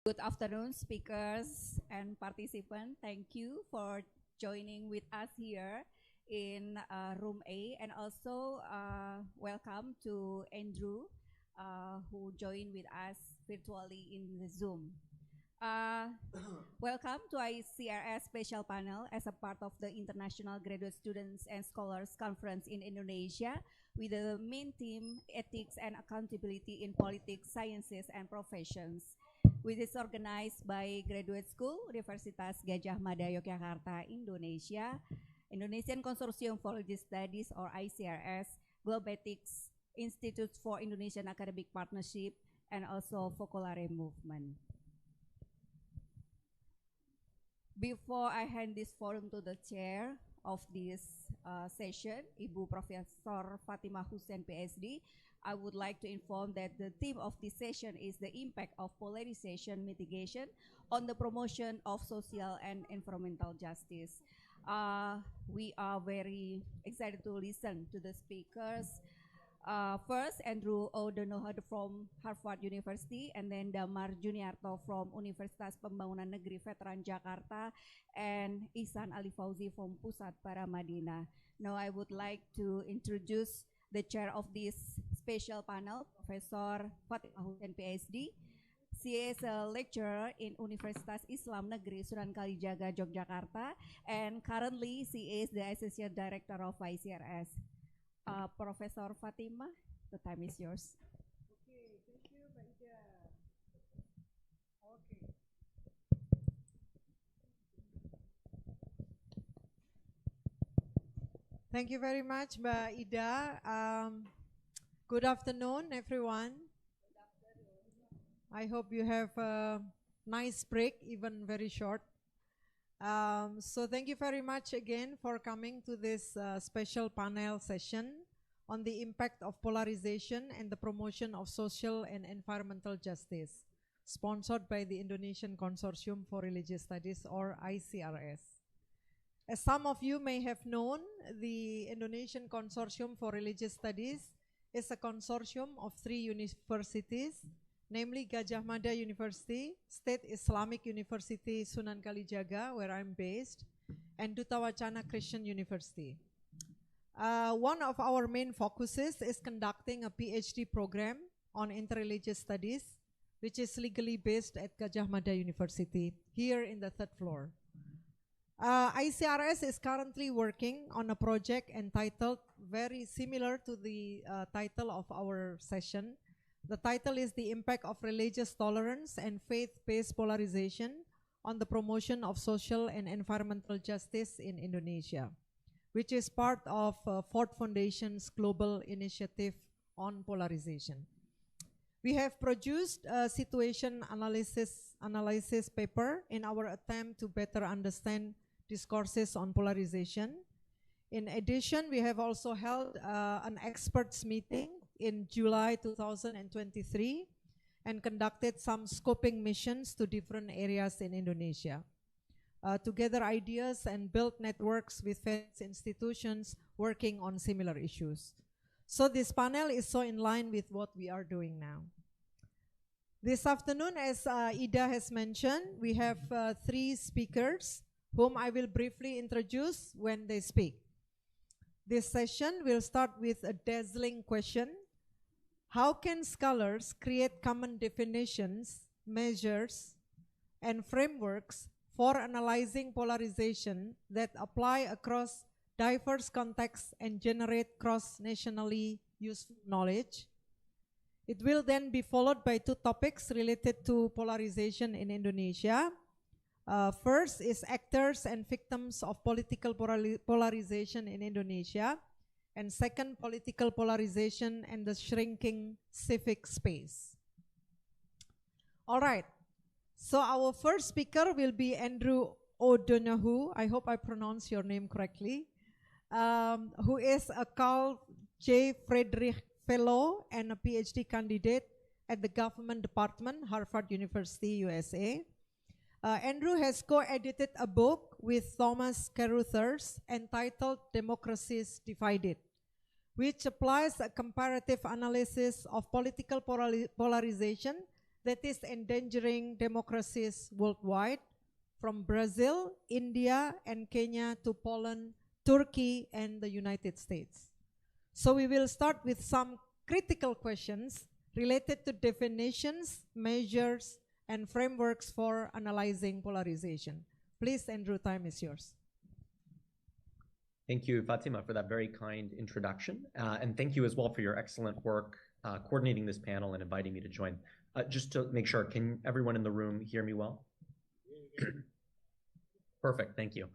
Good afternoon, speakers and participants. Thank you for joining with us here in room A, and also welcome to Andrew, who joined with us virtually in the Zoom. Welcome to ICRS special panel as a part of the International Graduate Students and Scholars Conference in Indonesia with the main theme Ethics and Accountability in Politics, Sciences and Professions, which is organized by Graduate School, Universitas Gadjah Mada Yogyakarta, Indonesia, Indonesian Consortium for Religious Studies or ICRS, Global Ethics Institute for Indonesian Academic Partnership, and also Focolare Movement. Before I hand this forum to the chair of this session, Ibu Professor Fatimah Hussein, PhD, I would like to inform that the theme of this session is the impact of polarization mitigation on the promotion of social and environmental justice. We are very excited to listen to the speakers. First, Andrew O'Donoghue from Harvard University, and then Damar Juniarto from Universitas Pembangunan Negeri Veteran Jakarta, and Ihsan Ali Fauzi from Pusat Paramadina. Now I would like to introduce the chair of this special panel, Professor Fatimah Hussein, PhD. She is a lecturer in Universitas Islam Negeri Sunan Kalijaga, Yogyakarta, and currently she is the Associate Director of ICRS. Professor Fatimah, the time is yours. Okay, thank you, Mbak Ida. Okay. Thank you very much, Mbak Ida. Good afternoon, everyone. Good afternoon. I hope you have a nice break, even very short. So thank you very much again for coming to this special panel session on the impact of polarization and the promotion of social and environmental justice, sponsored by the Indonesian Consortium for Religious Studies, or ICRS. As some of you may have known, the Indonesian Consortium for Religious Studies is a consortium of 3 universities, namely Gadjah Mada University, State Islamic University Sunan Kalijaga, where I'm based, and Duta Wacana Christian University. One of our main focuses is conducting a PhD program on interreligious studies, which is legally based at Gadjah Mada University, here in the 3rd floor. ICRS is currently working on a project entitled, very similar to the title of our session. The title is The Impact of Religious Tolerance and Faith-Based Polarization on the Promotion of Social and Environmental Justice in Indonesia, which is part of Ford Foundation's global initiative on polarization. We have produced a situation analysis paper in our attempt to better understand discourses on polarization. In addition, we have also held an experts meeting in July 2023 and conducted some scoping missions to different areas in Indonesia to gather ideas and build networks with various institutions working on similar issues. So this panel is so in line with what we are doing now. This afternoon, as Ida has mentioned, we have 3 speakers whom I will briefly introduce when they speak. This session will start with a dazzling question. How can scholars create common definitions, measures, and frameworks for analyzing polarization that apply across diverse contexts and generate cross-nationally useful knowledge? It will then be followed by 2 topics related to polarization in Indonesia. First is actors and victims of political polarization in Indonesia. And second, political polarization and the shrinking civic space. All right, so our first speaker will be Andrew O'Donoghue. I hope I pronounce your name correctly. Who is a Carl J. Friedrich Fellow and a PhD candidate at the Government Department, Harvard University, USA. Andrew has co-edited a book with Thomas Caruthers entitled Democracies Divided, which applies a comparative analysis of political polarization that is endangering democracies worldwide, from Brazil, India, and Kenya to Poland, Turkey, and the United States. So we will start with some critical questions related to definitions, measures, and frameworks for analyzing polarization. Please, Andrew, time is yours. Thank you, Fatima, for that very kind introduction. And thank you as well for your excellent work coordinating this panel and inviting me to join. Just to make sure, can everyone in the room hear me well? Perfect, thank you.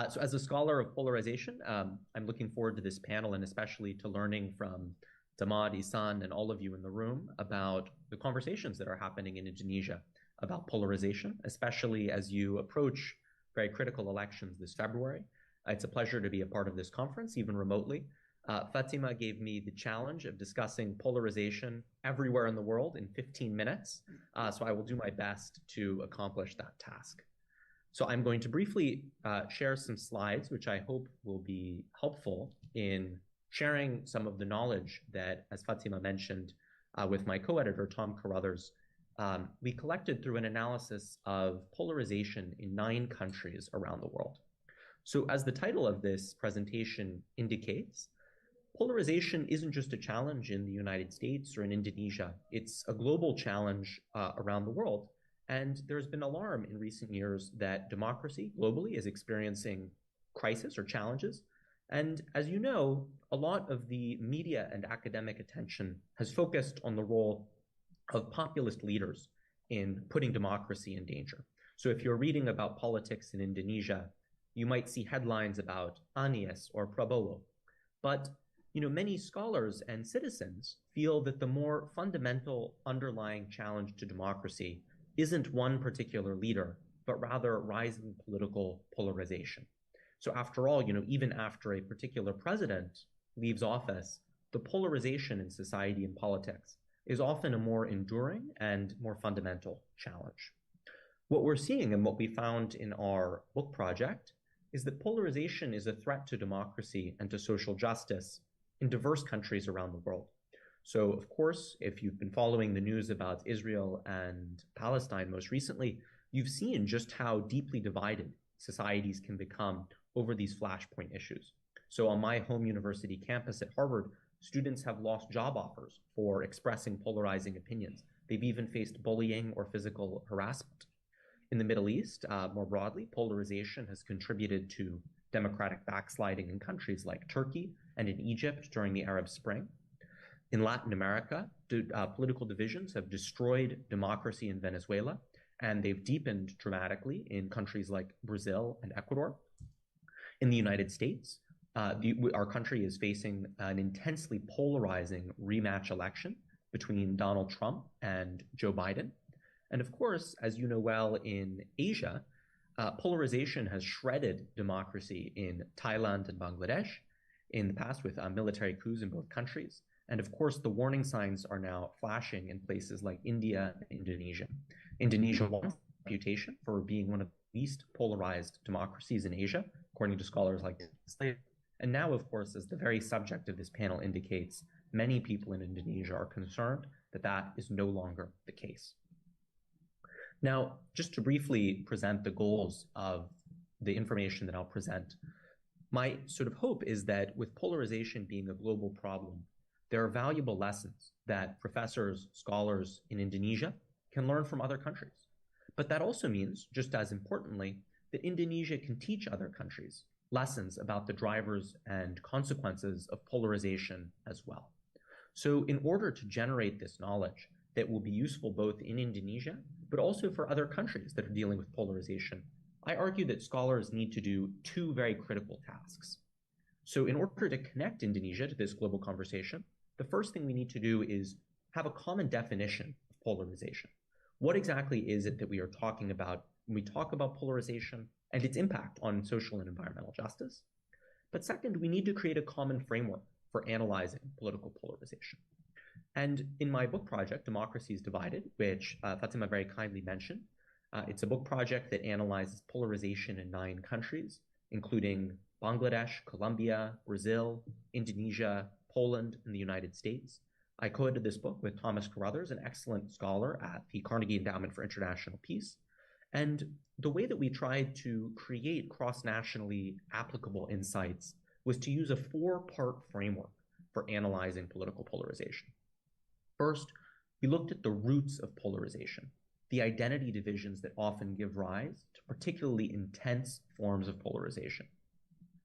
So as a scholar of polarization, I'm looking forward to this panel and especially to learning from Damad, Isan, and all of you in the room about the conversations that are happening in Indonesia about polarization, especially as you approach very critical elections this February. It's a pleasure to be a part of this conference, even remotely. Fatima gave me the challenge of discussing polarization everywhere in the world in 15 minutes, so I will do my best to accomplish that task. So I'm going to briefly share some slides, which I hope will be helpful in sharing some of the knowledge that, as Fatima mentioned, with my co-editor, Tom Carruthers, we collected through an analysis of polarization in 9 countries around the world. So as the title of this presentation indicates, polarization isn't just a challenge in the United States or in Indonesia. It's a global challenge around the world. And there's been alarm in recent years that democracy globally is experiencing crisis or challenges. And as you know, a lot of the media and academic attention has focused on the role of populist leaders in putting democracy in danger. So if you're reading about politics in Indonesia, you might see headlines about Anies or Prabowo. But many scholars and citizens feel that the more fundamental underlying challenge to democracy isn't one particular leader, but rather rising political polarization. So after all, even after a particular president leaves office, the polarization in society and politics is often a more enduring and more fundamental challenge. What we're seeing and what we found in our book project is that polarization is a threat to democracy and to social justice in diverse countries around the world. So, of course, if you've been following the news about Israel and Palestine most recently, you've seen just how deeply divided societies can become over these flashpoint issues. So on my home university campus at Harvard, students have lost job offers for expressing polarizing opinions. They've even faced bullying or physical harassment. In the Middle East, more broadly, polarization has contributed to democratic backsliding in countries like Turkey and in Egypt during the Arab Spring. In Latin America, political divisions have destroyed democracy in Venezuela, and they've deepened dramatically in countries like Brazil and Ecuador. In the United States, our country is facing an intensely polarizing rematch election between Donald Trump and Joe Biden. And of course, as you know well, in Asia, polarization has shredded democracy in Thailand and Bangladesh in the past with military coups in both countries. And of course, the warning signs are now flashing in places like India and Indonesia. Indonesia wants a reputation for being one of the least polarized democracies in Asia, according to scholars like this. And now, of course, as the very subject of this panel indicates, many people in Indonesia are concerned that that is no longer the case. Now, just to briefly present the goals of the information that I'll present, my sort of hope is that with polarization being a global problem, there are valuable lessons that professors, scholars in Indonesia can learn from other countries. But that also means, just as importantly, that Indonesia can teach other countries lessons about the drivers and consequences of polarization as well. So in order to generate this knowledge that will be useful both in Indonesia, but also for other countries that are dealing with polarization, I argue that scholars need to do 2 very critical tasks. So in order to connect Indonesia to this global conversation, the first thing we need to do is have a common definition of polarization. What exactly is it that we are talking about when we talk about polarization and its impact on social and environmental justice? But second, we need to create a common framework for analyzing political polarization. And in my book project, Democracy is Divided, which Fatima very kindly mentioned, it's a book project that analyzes polarization in 9 countries, including Bangladesh, Colombia, Brazil, Indonesia, Poland, and the United States. I co-edited this book with Thomas Carruthers, an excellent scholar at the Carnegie Endowment for International Peace. And the way that we tried to create cross-nationally applicable insights was to use a four-part framework for analyzing political polarization. First, we looked at the roots of polarization, the identity divisions that often give rise to particularly intense forms of polarization.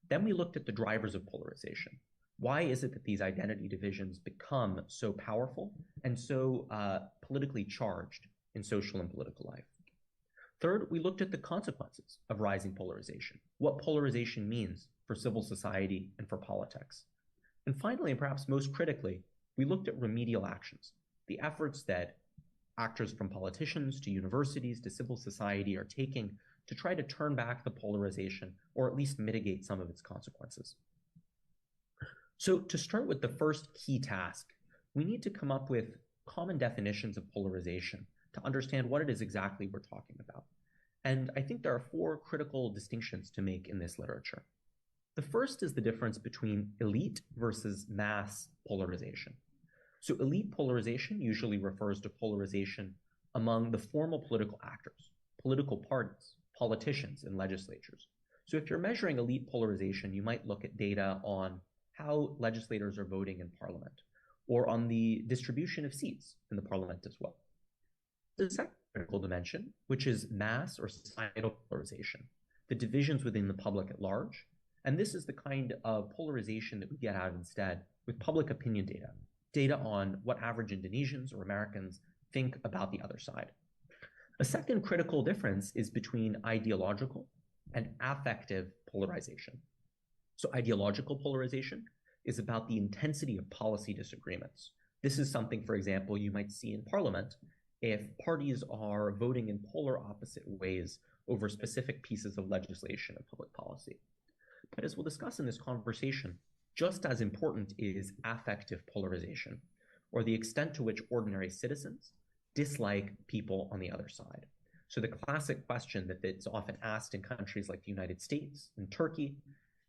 Then we looked at the drivers of polarization. Why is it that these identity divisions become so powerful and so politically charged in social and political life? Third, we looked at the consequences of rising polarization, what polarization means for civil society and for politics. And finally, and perhaps most critically, we looked at remedial actions, the efforts that actors from politicians to universities to civil society are taking to try to turn back the polarization or at least mitigate some of its consequences. So to start with the first key task, we need to come up with common definitions of polarization to understand what it is exactly we're talking about. And I think there are four critical distinctions to make in this literature. The first is the difference between elite versus mass polarization. So elite polarization usually refers to polarization among the formal political actors, political parties, politicians, and legislatures. So if you're measuring elite polarization, you might look at data on how legislators are voting in parliament, or on the distribution of seats in the parliament as well. The second critical dimension, which is mass or societal polarization, the divisions within the public at large. And this is the kind of polarization that we get out instead with public opinion data, data on what average Indonesians or Americans think about the other side. A second critical difference is between ideological and affective polarization. So ideological polarization is about the intensity of policy disagreements. This is something, for example, you might see in parliament if parties are voting in polar opposite ways over specific pieces of legislation or public policy. But as we'll discuss in this conversation, just as important is affective polarization, or the extent to which ordinary citizens dislike people on the other side. So the classic question that's often asked in countries like the United States and Turkey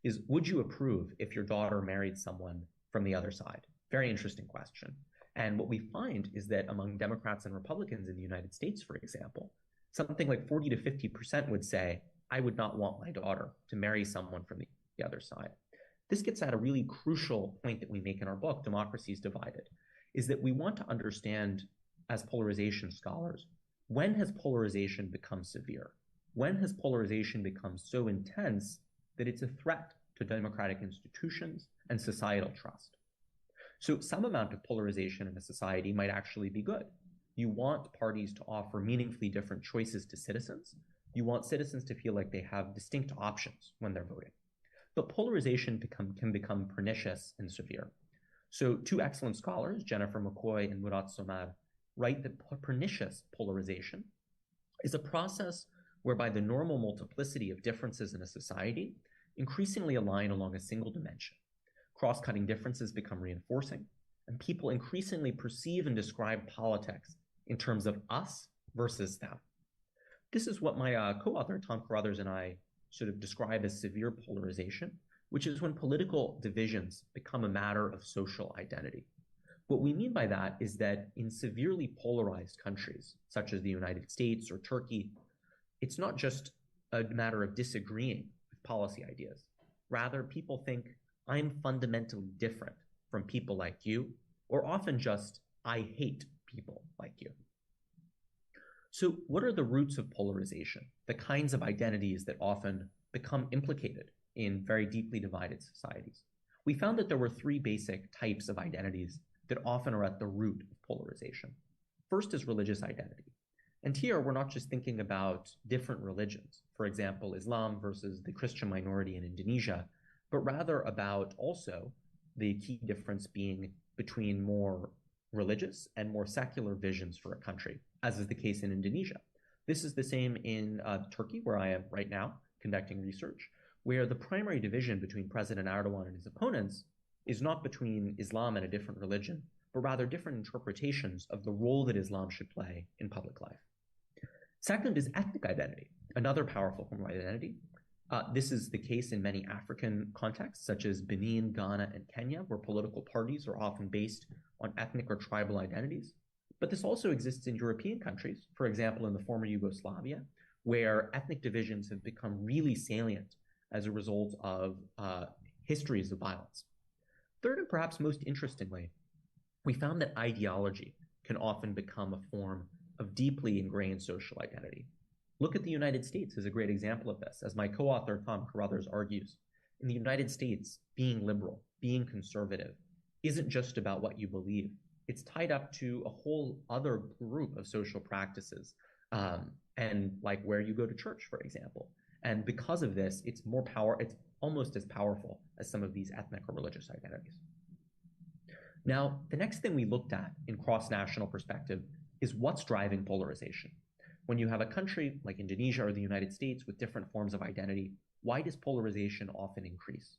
is, would you approve if your daughter married someone from the other side? Very interesting question. And what we find is that among Democrats and Republicans in the United States, for example, something like 40 to 50% would say, I would not want my daughter to marry someone from the other side. This gets at a really crucial point that we make in our book, Democracy is Divided, is that we want to understand as polarization scholars, when has polarization become severe? When has polarization become so intense that it's a threat to democratic institutions and societal trust? So some amount of polarization in a society might actually be good. You want parties to offer meaningfully different choices to citizens. You want citizens to feel like they have distinct options when they're voting. But polarization can become pernicious and severe. So two excellent scholars, Jennifer McCoy and Murat Somer, write that pernicious polarization is a process whereby the normal multiplicity of differences in a society increasingly align along a single dimension. Cross-cutting differences become reinforcing, and people increasingly perceive and describe politics in terms of us versus them. This is what my co-author, Tom Carruthers, and I sort of describe as severe polarization, which is when political divisions become a matter of social identity. What we mean by that is that in severely polarized countries, such as the United States or Turkey, it's not just a matter of disagreeing with policy ideas. Rather, people think, I'm fundamentally different from people like you, or often just, I hate people like you. So what are the roots of polarization, the kinds of identities that often become implicated in very deeply divided societies? We found that there were three basic types of identities that often are at the root of polarization. First is religious identity. And here we're not just thinking about different religions, for example, Islam versus the Christian minority in Indonesia, but rather about also the key difference being between more religious and more secular visions for a country, as is the case in Indonesia. This is the same in Turkey, where I am right now conducting research, where the primary division between President Erdogan and his opponents is not between Islam and a different religion, but rather different interpretations of the role that Islam should play in public life. Second is ethnic identity, another powerful form of identity. This is the case in many African contexts, such as Benin, Ghana, and Kenya, where political parties are often based on ethnic or tribal identities. But this also exists in European countries, for example, in the former Yugoslavia, where ethnic divisions have become really salient as a result of histories of violence. Third, and perhaps most interestingly, we found that ideology can often become a form of deeply ingrained social identity. Look at the United States as a great example of this. As my co-author Tom Carruthers argues, in the United States, being liberal, being conservative, isn't just about what you believe. It's tied up to a whole other group of social practices, and like where you go to church, for example. And because of this, it's almost as powerful as some of these ethnic or religious identities. Now, the next thing we looked at in cross-national perspective is what's driving polarization. When you have a country like Indonesia or the United States with different forms of identity, why does polarization often increase?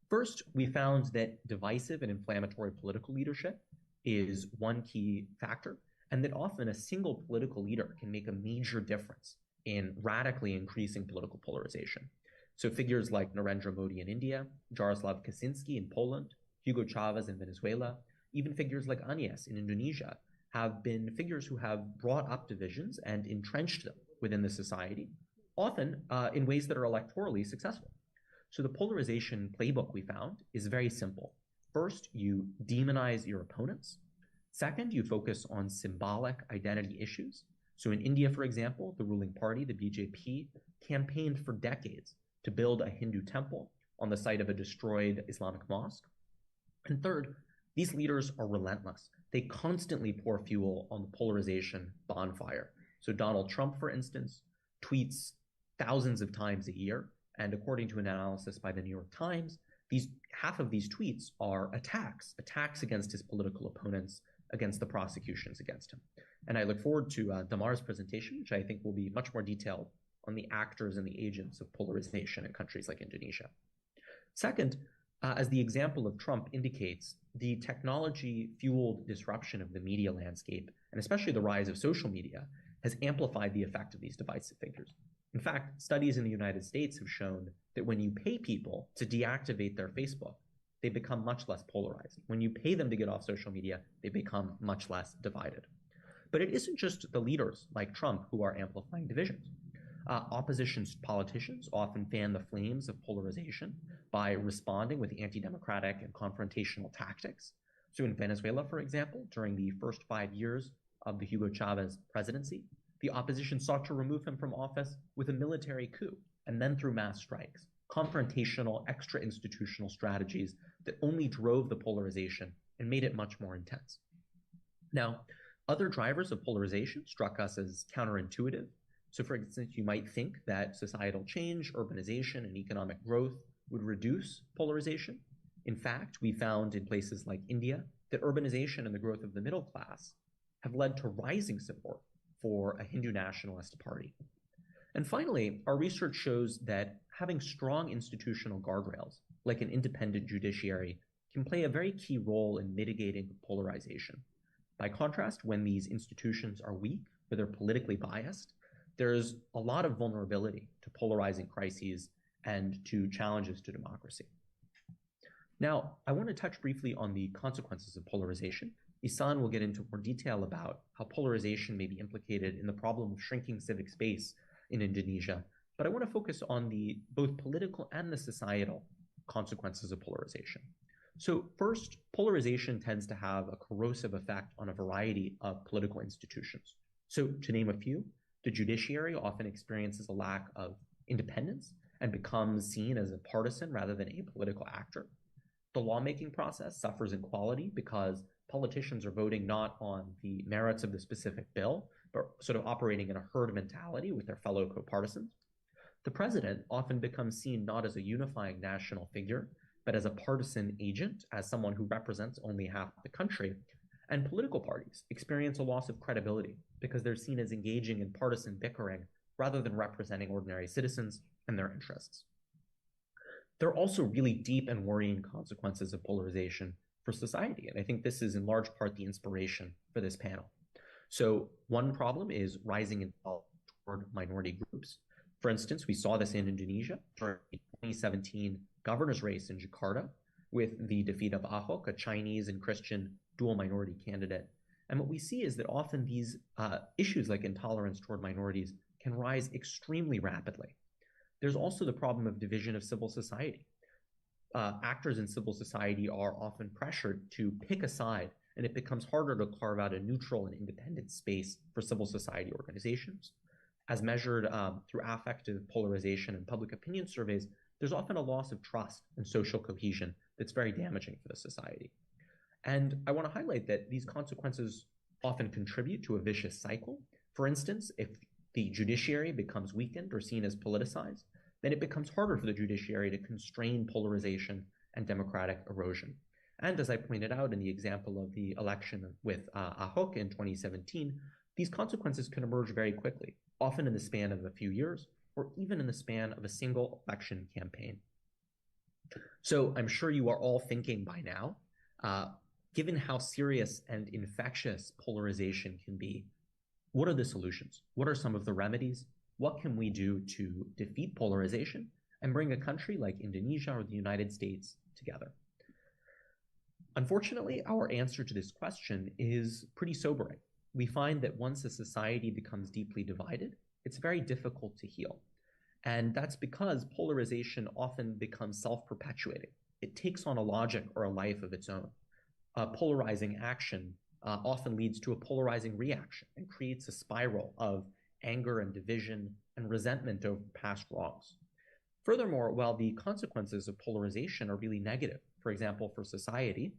First, we found that divisive and inflammatory political leadership is one key factor, and that often a single political leader can make a major difference in radically increasing political polarization. So figures like Narendra Modi in India, Jaroslaw Kaczynski in Poland, Hugo Chavez in Venezuela, even figures like Anies in Indonesia have been figures who have brought up divisions and entrenched them within the society, often in ways that are electorally successful. So the polarization playbook we found is very simple. First, you demonize your opponents. Second, you focus on symbolic identity issues. So in India, for example, the ruling party, the BJP, campaigned for decades to build a Hindu temple on the site of a destroyed Islamic mosque. And third, these leaders are relentless. They constantly pour fuel on the polarization bonfire. So Donald Trump, for instance, tweets thousands of times a year. And according to an analysis by the New York Times, half of these tweets are attacks against his political opponents, against the prosecutions against him. And I look forward to Damar's presentation, which I think will be much more detailed on the actors and the agents of polarization in countries like Indonesia. Second, as the example of Trump indicates, the technology-fueled disruption of the media landscape, and especially the rise of social media, has amplified the effect of these divisive figures. In fact, studies in the United States have shown that when you pay people to deactivate their Facebook, they become much less polarized. When you pay them to get off social media, they become much less divided. But it isn't just the leaders like Trump who are amplifying divisions. Opposition politicians often fan the flames of polarization by responding with anti-democratic and confrontational tactics. So in Venezuela, for example, during the first 5 years of the Hugo Chavez presidency, the opposition sought to remove him from office with a military coup and then through mass strikes, confrontational, extra-institutional strategies that only drove the polarization and made it much more intense. Now, other drivers of polarization struck us as counterintuitive. So for instance, you might think that societal change, urbanization, and economic growth would reduce polarization. In fact, we found in places like India that urbanization and the growth of the middle class have led to rising support for a Hindu nationalist party. And finally, our research shows that having strong institutional guardrails, like an independent judiciary, can play a very key role in mitigating polarization. By contrast, when these institutions are weak or they're politically biased, there's a lot of vulnerability to polarizing crises and to challenges to democracy. Now, I want to touch briefly on the consequences of polarization. Isan will get into more detail about how polarization may be implicated in the problem of shrinking civic space in Indonesia, but I want to focus on the both political and the societal consequences of polarization. So first, polarization tends to have a corrosive effect on a variety of political institutions. So to name a few, the judiciary often experiences a lack of independence and becomes seen as a partisan rather than a political actor. The lawmaking process suffers in quality because politicians are voting not on the merits of the specific bill, but sort of operating in a herd mentality with their fellow co-partisans. The president often becomes seen not as a unifying national figure, but as a partisan agent, as someone who represents only half the country. And political parties experience a loss of credibility because they're seen as engaging in partisan bickering rather than representing ordinary citizens and their interests. There are also really deep and worrying consequences of polarization for society, and I think this is in large part the inspiration for this panel. So one problem is rising intolerance toward minority groups. For instance, we saw this in Indonesia during the 2017 governor's race in Jakarta. with the defeat of Ahok, a Chinese and Christian dual minority candidate. And what we see is that often these issues like intolerance toward minorities can rise extremely rapidly. There's also the problem of division of civil society. Actors in civil society are often pressured to pick a side, and it becomes harder to carve out a neutral and independent space for civil society organizations. As measured through affective polarization and public opinion surveys, there's often a loss of trust and social cohesion that's very damaging for the society. And I want to highlight that these consequences often contribute to a vicious cycle. For instance, if the judiciary becomes weakened or seen as politicized, then it becomes harder for the judiciary to constrain polarization and democratic erosion. And as I pointed out in the example of the election with Ahok in 2017, these consequences can emerge very quickly, often in the span of a few years, or even in the span of a single election campaign. So I'm sure you are all thinking by now, given how serious and infectious polarization can be, what are the solutions? What are some of the remedies? What can we do to defeat polarization and bring a country like Indonesia or the United States together? Unfortunately, our answer to this question is pretty sobering. We find that once a society becomes deeply divided, it's very difficult to heal. And that's because polarization often becomes self-perpetuating. It takes on a logic or a life of its own. A polarizing action often leads to a polarizing reaction and creates a spiral of anger and division and resentment over past wrongs. Furthermore, while the consequences of polarization are really negative, for example, for society,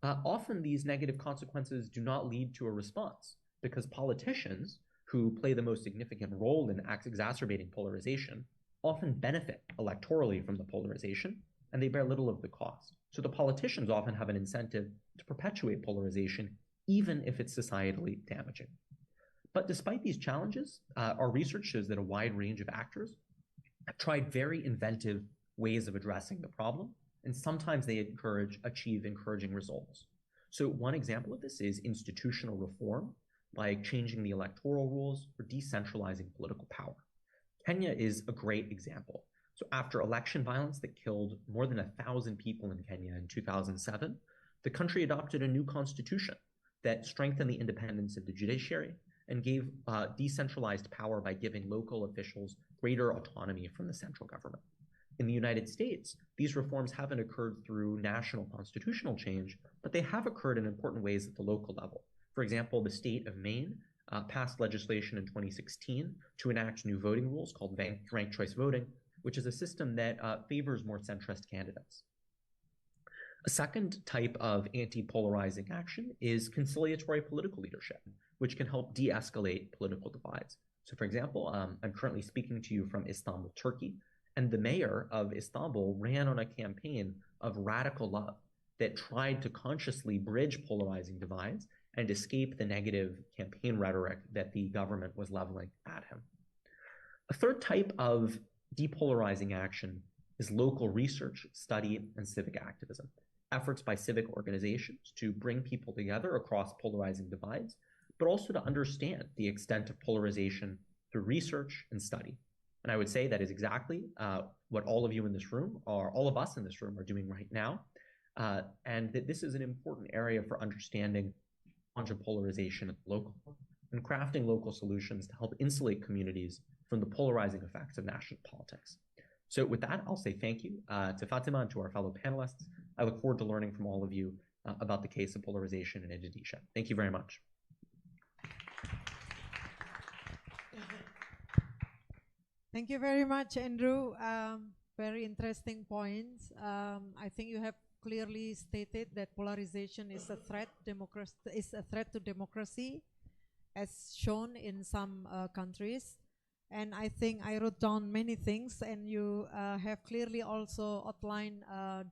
often these negative consequences do not lead to a response because politicians, who play the most significant role in exacerbating polarization, often benefit electorally from the polarization, and they bear little of the cost. So the politicians often have an incentive to perpetuate polarization, even if it's societally damaging. But despite these challenges, our research shows that a wide range of actors have tried very inventive ways of addressing the problem, and sometimes they achieve encouraging results. So one example of this is institutional reform, like changing the electoral rules or decentralizing political power. Kenya is a great example. So after election violence that killed more than 1,000 people in Kenya in 2007, the country adopted a new constitution that strengthened the independence of the judiciary and gave decentralized power by giving local officials greater autonomy from the central government. In the United States, these reforms haven't occurred through national constitutional change, but they have occurred in important ways at the local level. For example, the state of Maine passed legislation in 2016 to enact new voting rules called ranked choice voting, which is a system that favors more centrist candidates. A second type of anti-polarizing action is conciliatory political leadership, which can help de-escalate political divides. So for example, I'm currently speaking to you from Istanbul, Turkey, and the mayor of Istanbul ran on a campaign of radical love that tried to consciously bridge polarizing divides and escape the negative campaign rhetoric that the government was leveling at him. A third type of depolarizing action is local research, study, and civic activism. Efforts by civic organizations to bring people together across polarizing divides, but also to understand the extent of polarization through research and study. And I would say that is exactly what all of you in this room, or all of us in this room, are doing right now. And that this is an important area for understanding polarization at the local and crafting local solutions to help insulate communities from the polarizing effects of national politics. So with that, I'll say thank you to Fatima and to our fellow panelists. I look forward to learning from all of you about the case of polarization in Indonesia. Thank you very much. Thank you very much, Andrew. Very interesting points. I think you have clearly stated that polarization is a threat to democracy, as shown in some countries. And I think I wrote down many things, and you have clearly also outlined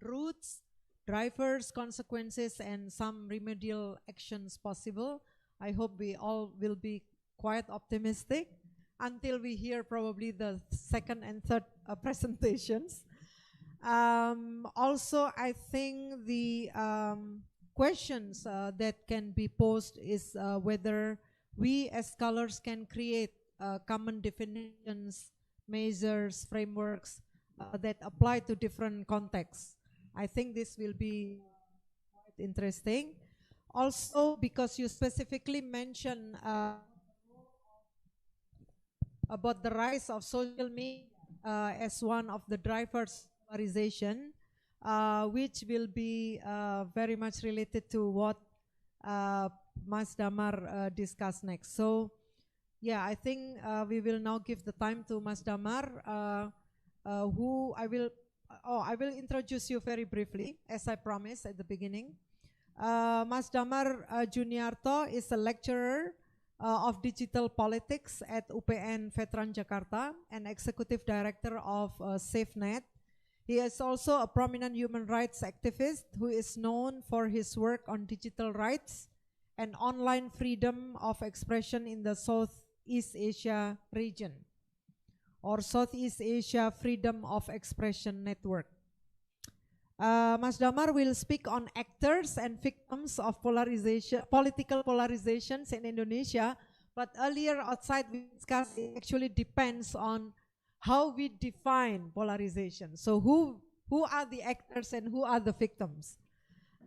routes, drivers, consequences, and some remedial actions possible. I hope we all will be quite optimistic until we hear probably the second and third presentations. Also, I think the questions that can be posed is whether we as scholars can create common definitions, measures, frameworks that apply to different contexts. I think this will be quite interesting. Also, because you specifically mentioned about the rise of social media as one of the drivers of polarization, which will be very much related to what Mas Damar discussed next. So, yeah, I think we will now give the time to Mas Damar, who I will introduce you very briefly, as I promised at the beginning. Mas Damar Juniarto is a lecturer of digital politics at UPN Veteran Jakarta and executive director of SafeNet. He is also a prominent human rights activist who is known for his work on digital rights and online freedom of expression in the Southeast Asia region, or Southeast Asia Freedom of Expression Network. Mas Damar will speak on actors and victims of political polarizations in Indonesia, but earlier outside we discussed it actually depends on how we define polarization. So who are the actors and who are the victims?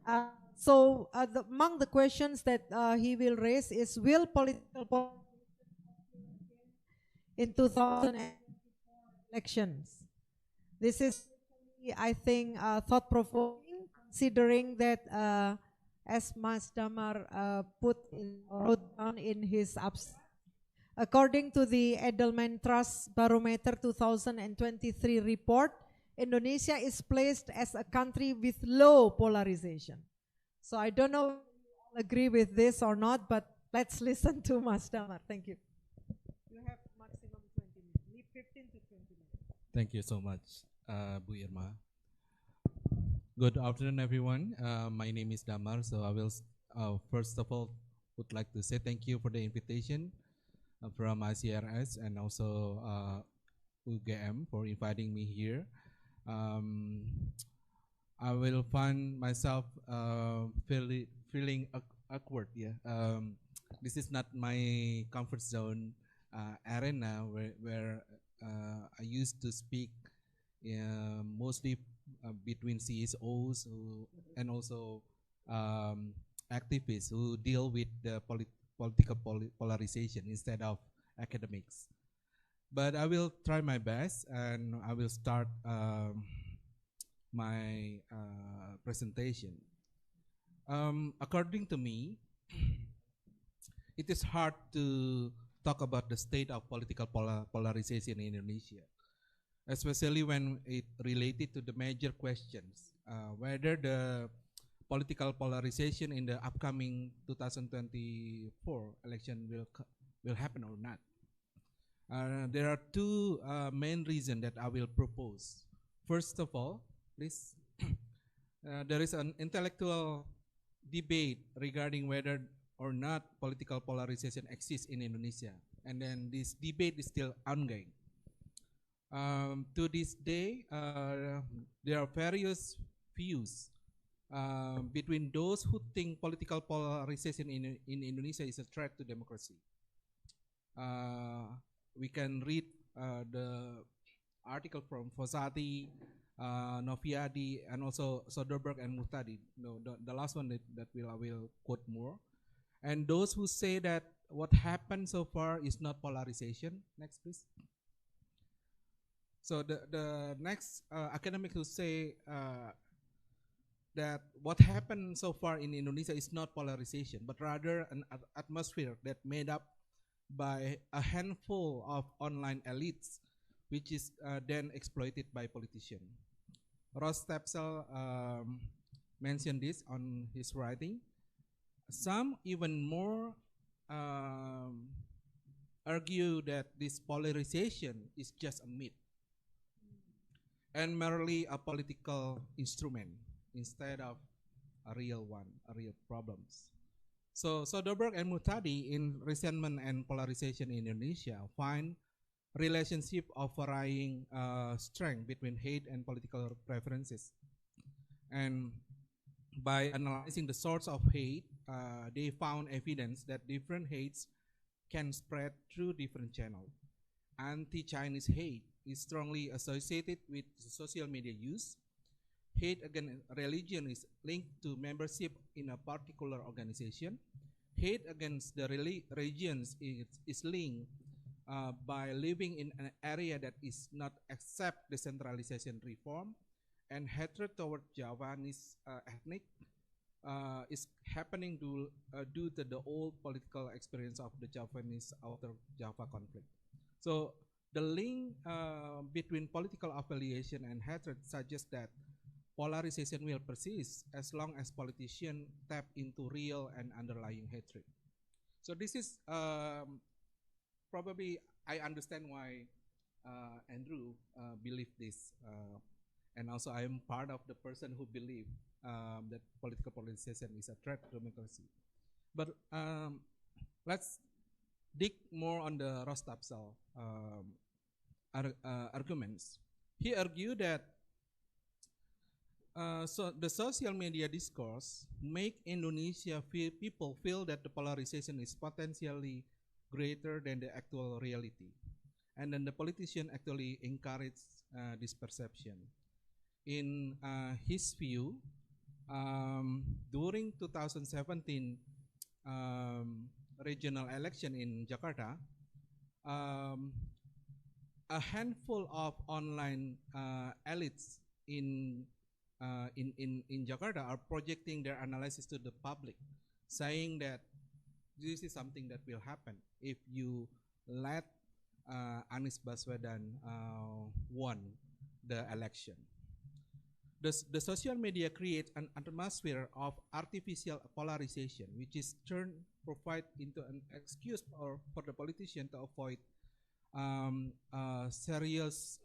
Among the questions that he will raise is, will political in 2000 elections? This is, I think, thought-provoking, considering that as Mas Damar wrote down in his abstract, according to the Edelman Trust Barometer 2023 report, Indonesia is placed as a country with low polarization. So I don't know if you agree with this or not, but let's listen to Mas Damar. Thank you. You have maximum 20 minutes, 15 to 20 minutes. Thank you so much, Bu Irma. Good afternoon, everyone. My name is Damar. So I will, first of all, would like to say thank you for the invitation from ICRS and also UGM for inviting me here. I will find myself feeling awkward. Yeah, this is not my comfort zone arena where I used to speak mostly between CSOs and also activists who deal with the political polarization instead of academics. But I will try my best, and I will start my presentation. According to me, it is hard to talk about the state of political polarization in Indonesia, especially when it related to the major questions, whether the political polarization in the upcoming 2024 election will happen or not. There are two main reasons that I will propose. First of all, please, there is an intellectual debate regarding whether or not political polarization exists in Indonesia, and then this debate is still ongoing. To this day, there are various views between those who think political polarization in Indonesia is a threat to democracy. We can read the article from Fossati, Noviadi, and also Soderberg and Muhtadi. No, the last one that I will quote more. And those who say that what happened so far is not polarization. Next, please. So the next academic who say that what happened so far in Indonesia is not polarization, but rather an atmosphere that made up by a handful of online elites, which is then exploited by politicians. Ross Stepsel mentioned this on his writing. Some even more argue that this polarization is just a myth and merely a political instrument instead of a real one, a real problems. So Soderberg and Muhtadi in Resentment and Polarization in Indonesia find relationship of varying strength between hate and political preferences. And by analyzing the source of hate, they found evidence that different hates can spread through different channels. Anti-Chinese hate is strongly associated with social media use, Hate against religion is linked to membership in a particular organization. Hate against the religions is linked by living in an area that is not accept decentralization reform, and hatred toward Javanese ethnic is happening due to the old political experience of the Javanese Outer Java conflict. So the link between political affiliation and hatred suggests that polarization will persist as long as politicians tap into real and underlying hatred. So this is probably I understand why Andrew believed this, and also I am part of the person who believe that political polarization is a threat to democracy. But let's dig more on the Rostapsal arguments. He argued that so the social media discourse make Indonesia people feel that the polarization is potentially greater than the actual reality, and then the politician actually encourage this perception. In his view, during 2017 regional election in Jakarta, a handful of online elites in Jakarta are projecting their analysis to the public, saying that this is something that will happen if you let Anies Baswedan won the election. The social media creates an atmosphere of artificial polarization, which is provide into an excuse for the politician to avoid serious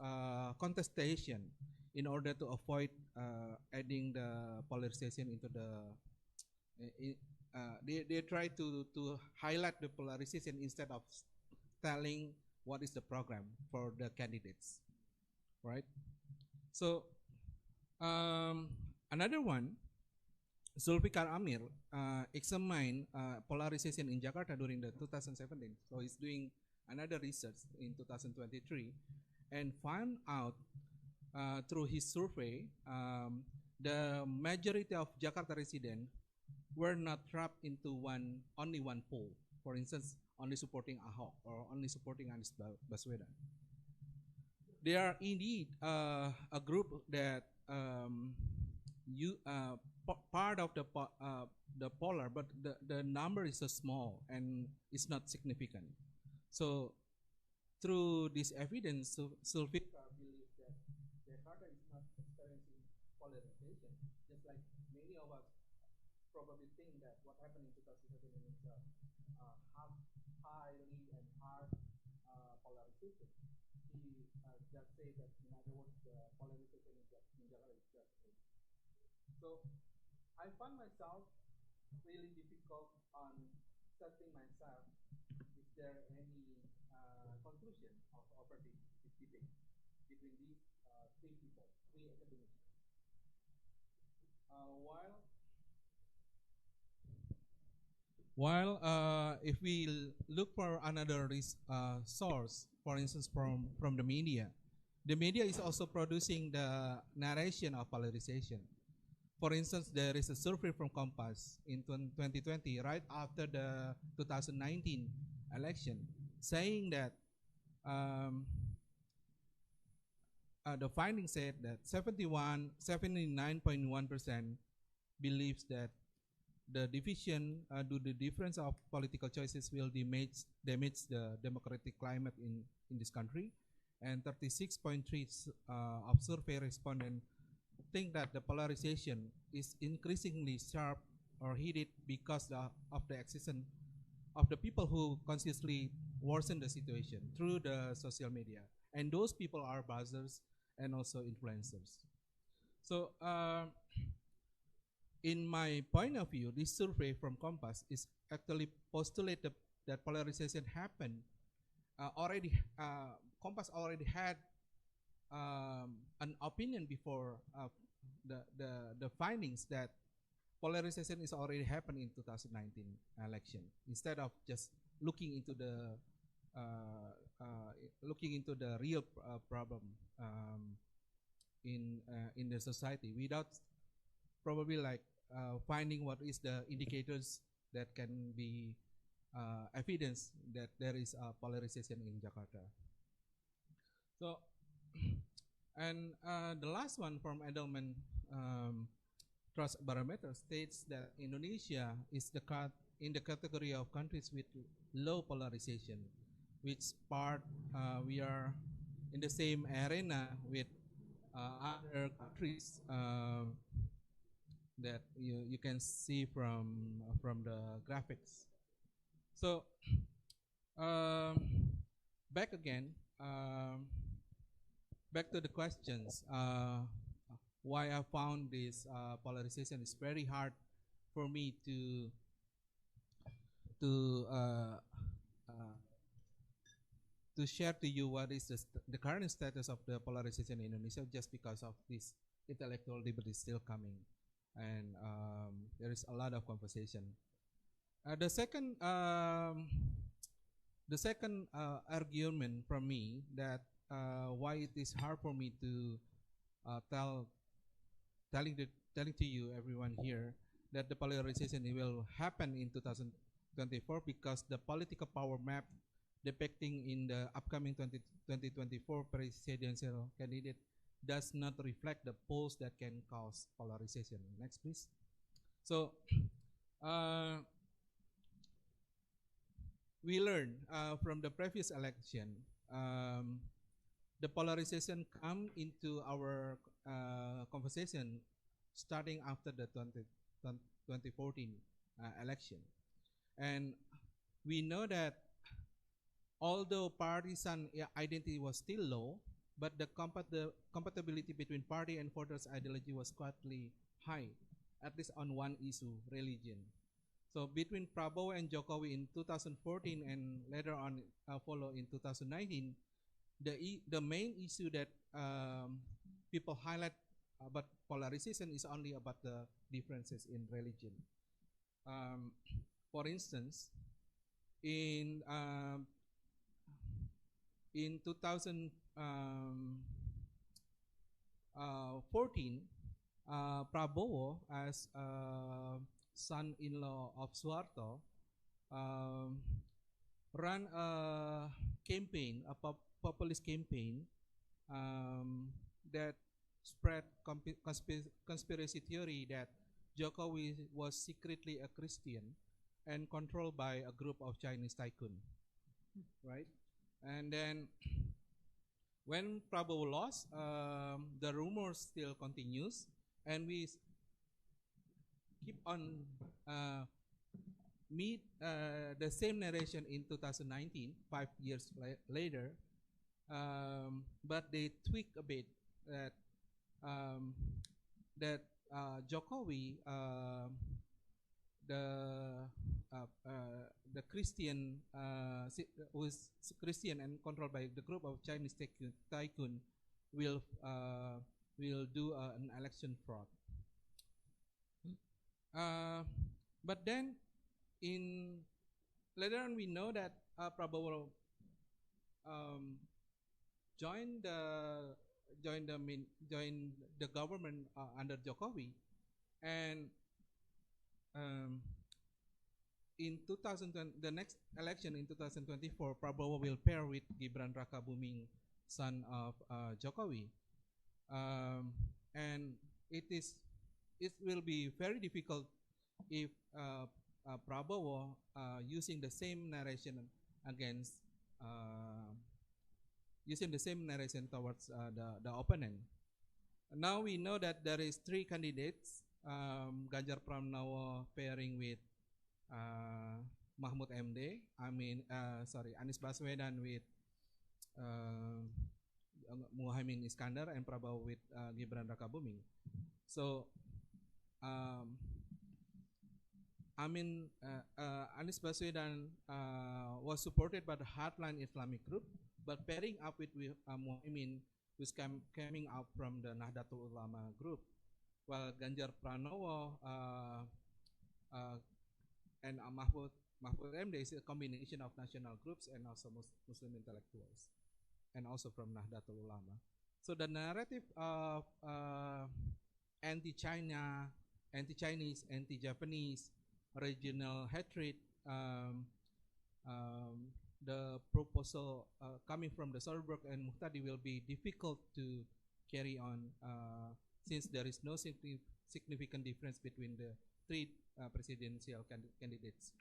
contestation in order to avoid adding the polarization into the. They try to highlight the polarization instead of telling what is the program for the candidates, right? So another one, Zulfikar Amir examined polarization in Jakarta during the 2017. So he's doing another research in 2023 and found out through his survey the majority of Jakarta residents were not trapped into only one poll. For instance, only supporting Ahok or only supporting Anies Baswedan. They are indeed a group that part of the polar, but the number is so small and it's not significant. So through this evidence, Zulfikar believes that Jakarta is not experiencing polarization, just like many of us probably think that what happened in 2017 is highly and hard polarization. He just said that, in other words, the polarization in Jakarta is just great. So I find myself really difficult on setting myself. Is there any conclusion over this debate between these three people, three academics? While if we look for another source, for instance, from the media is also producing the narration of polarization. For instance, there is a survey from Compass in 2020, right after the 2019 election, saying that the findings said that 79.1% believes that the division, the difference of political choices will damage the democratic climate in this country, and 36.3% of survey respondents think that the polarization is increasingly sharp or heated because of the existence of the people who consciously worsen the situation through the social media, and those people are buzzers and also influencers. So in my point of view, this survey from Compass is actually postulated that polarization happened already. Compass already had an opinion before the findings that polarization is already happened in 2019 election, instead of just looking into the real problem in the society without probably like finding what is the indicators that can be evidence that there is a polarization in Jakarta. So, and the last one from Edelman Trust Barometer states that Indonesia is in the category of countries with low polarization, which part we are in the same arena with other countries that you can see from the graphics. So back again, back to the questions. Why I found this polarization is very hard for me to share to you what is the current status of the polarization in Indonesia, just because of this intellectual debate is still coming, and there is a lot of conversation. The second argument from me that why it is hard for me to telling to you, everyone here, that the polarization will happen in 2024 because the political power map depicting in the upcoming 2024 presidential candidate does not reflect the polls that can cause polarization. Next, please. So we learned from the previous election, the polarization come into our conversation starting after the 2014 election. And we know that although partisan identity was still low, but the compatibility between party and voters' ideology was quite high, at least on one issue, religion. So between Prabowo and Jokowi in 2014 and later on follow in 2019, the main issue that people highlight about polarization is only about the differences in religion. For instance, in 2014, Prabowo, as son-in-law of Suharto, ran a campaign, a populist campaign that spread conspiracy theory that Jokowi was secretly a Christian and controlled by a group of Chinese tycoon, right? And then when Prabowo lost, the rumors still continues, and we keep on meet the same narration in 2019, 5 years later, but they tweak a bit that Jokowi, the Christian, who is Christian and controlled by the group of Chinese tycoon, will do an election fraud. But then, later on, we know that Prabowo joined the government under Jokowi, and in the next election in 2024, Prabowo will pair with Gibran Rakabuming, son of Jokowi, and it will be very difficult if Prabowo using the same narration against towards the opponent. Now we know that there is 3 candidates, Ganjar Pranowo pairing with Mahfud MD, Anies Baswedan with Muhaimin Iskandar, and Prabowo with Gibran Rakabuming. So Anies Baswedan was supported by the hardline Islamic group, but pairing up with Muhaimin, who's coming out from the Nahdlatul Ulama group, while Ganjar Pranowo and Mahfud MD is a combination of national groups and also Muslim intellectuals, and also from Nahdlatul Ulama. So the narrative of anti-China, anti-Chinese, anti-Japanese, regional hatred, the proposal coming from the Soderbergh and Muhtadi will be difficult to carry on since there is no significant difference between the three presidential candidates.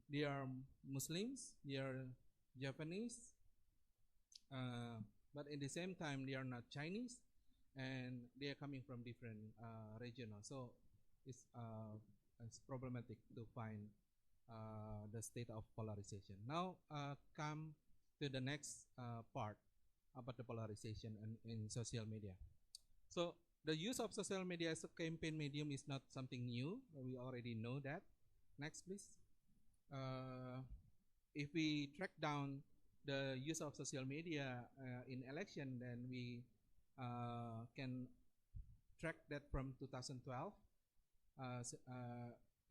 They are Muslims, they are Japanese, but at the same time they are not Chinese, and they are coming from different regional. So it's problematic to find the state of polarization. Now come to the next part about the polarization in social media. So the use of social media as a campaign medium is not something new. We already know that. Next, please. If we track down the use of social media in election, then we can track that from 2012.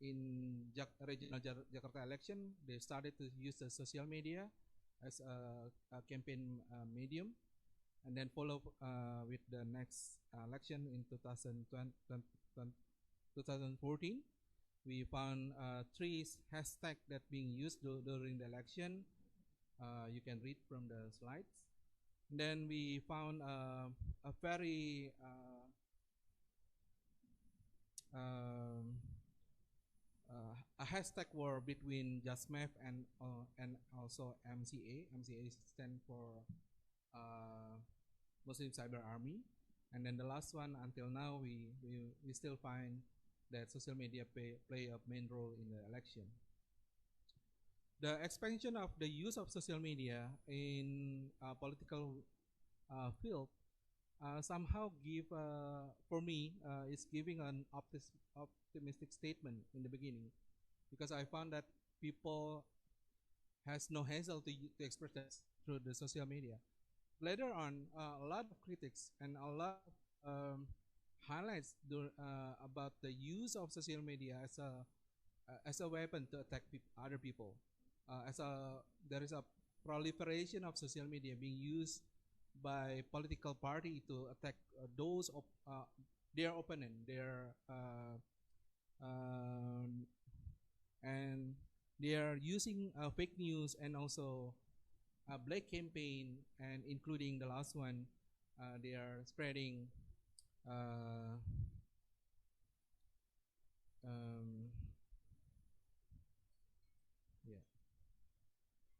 In regional Jakarta election, they started to use the social media as a campaign medium, and then follow with the next election in 2014. We found three hashtags that being used during the election. You can read from the slides. And then we found a very a hashtag war between JASMEF and also MCA. MCA stands for Muslim Cyber Army. And then the last one, until now, we still find that social media play a main role in the election. The expansion of the use of social media in political field somehow give, for me, is giving an optimistic statement in the beginning, because I found that people has no hassle to express that through the social media. Later on, a lot of critics and a lot of highlights about the use of social media as a weapon to attack other people. There is a proliferation of social media being used by political party to attack those their opponent, and they are using fake news and also a black campaign, and including the last one, they are spreading yeah,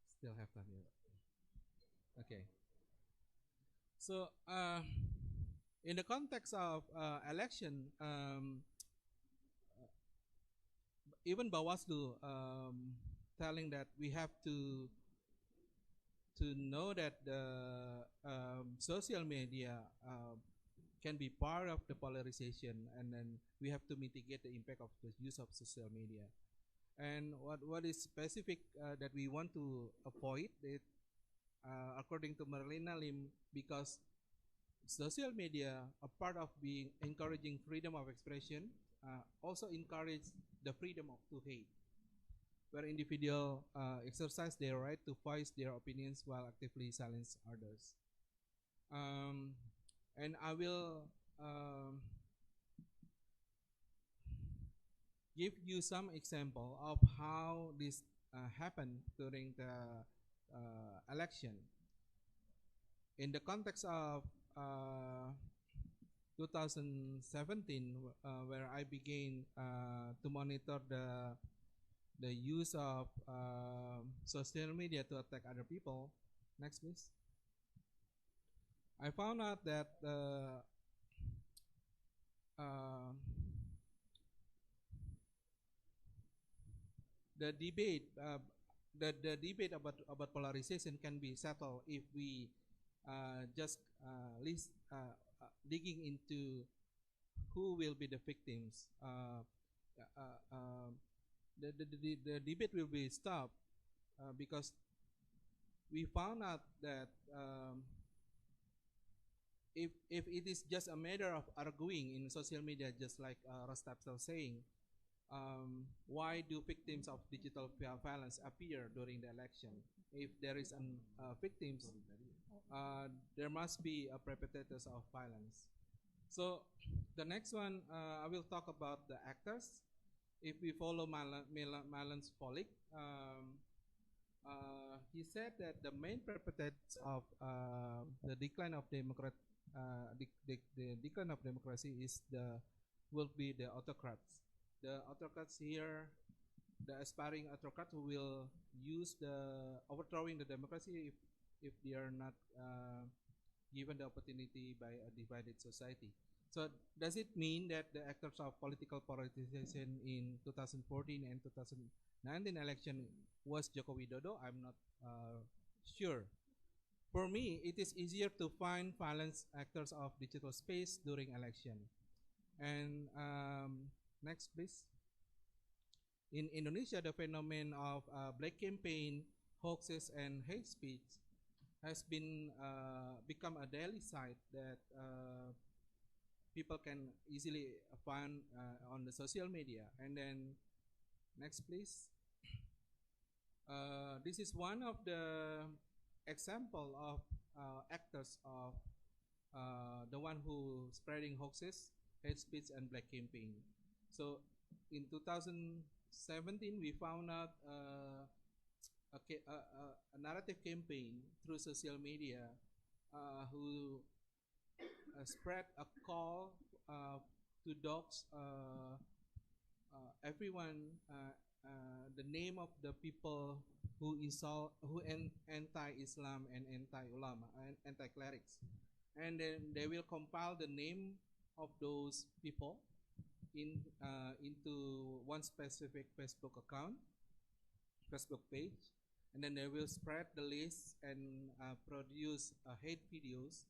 still have time here. Okay. So in the context of election, even Bawaslu telling that we have to know that the social media can be part of the polarization, and then we have to mitigate the impact of the use of social media. And what is specific that we want to avoid it, according to Marlena Lim, because social media, a part of being encouraging freedom of expression, also encourage the freedom to hate, where individuals exercise their right to voice their opinions while actively silence others. And I will give you some example of how this happened during the election. In the context of 2017, where I began to monitor the use of social media to attack other people. Next, please. I found out that the debate about polarization can be settled if we just digging into who will be the victims. The debate will be stopped because we found out that if it is just a matter of arguing in social media, just like Rostab was saying, why do victims of digital violence appear during the election? If there is victims, there must be perpetrators of violence. So the next one, I will talk about the actors. If we follow Malan's colleague, he said that the main perpetrators of the decline of the decline of democracy will be the autocrats. The autocrats here, the aspiring autocrats who will use the overthrowing the democracy if they are not given the opportunity by a divided society. So does it mean that the actors of political polarization in 2014 and 2019 election was Joko Widodo? I'm not sure. For me, it is easier to find violent actors of digital space during election. And next, please. In Indonesia, the phenomenon of black campaign, hoaxes, and hate speech has been become a daily sight that people can easily find on the social media. And then, next, please. This is one of the example of actors of the one who spreading hoaxes, hate speech, and black campaign. So in 2017, we found out a narrative campaign through social media who spread a call to dox everyone, the name of the people who anti-Islam and anti-ulama and anti-clerics, and then they will compile the name of those people into one specific Facebook account, Facebook page, and then they will spread the list and produce hate videos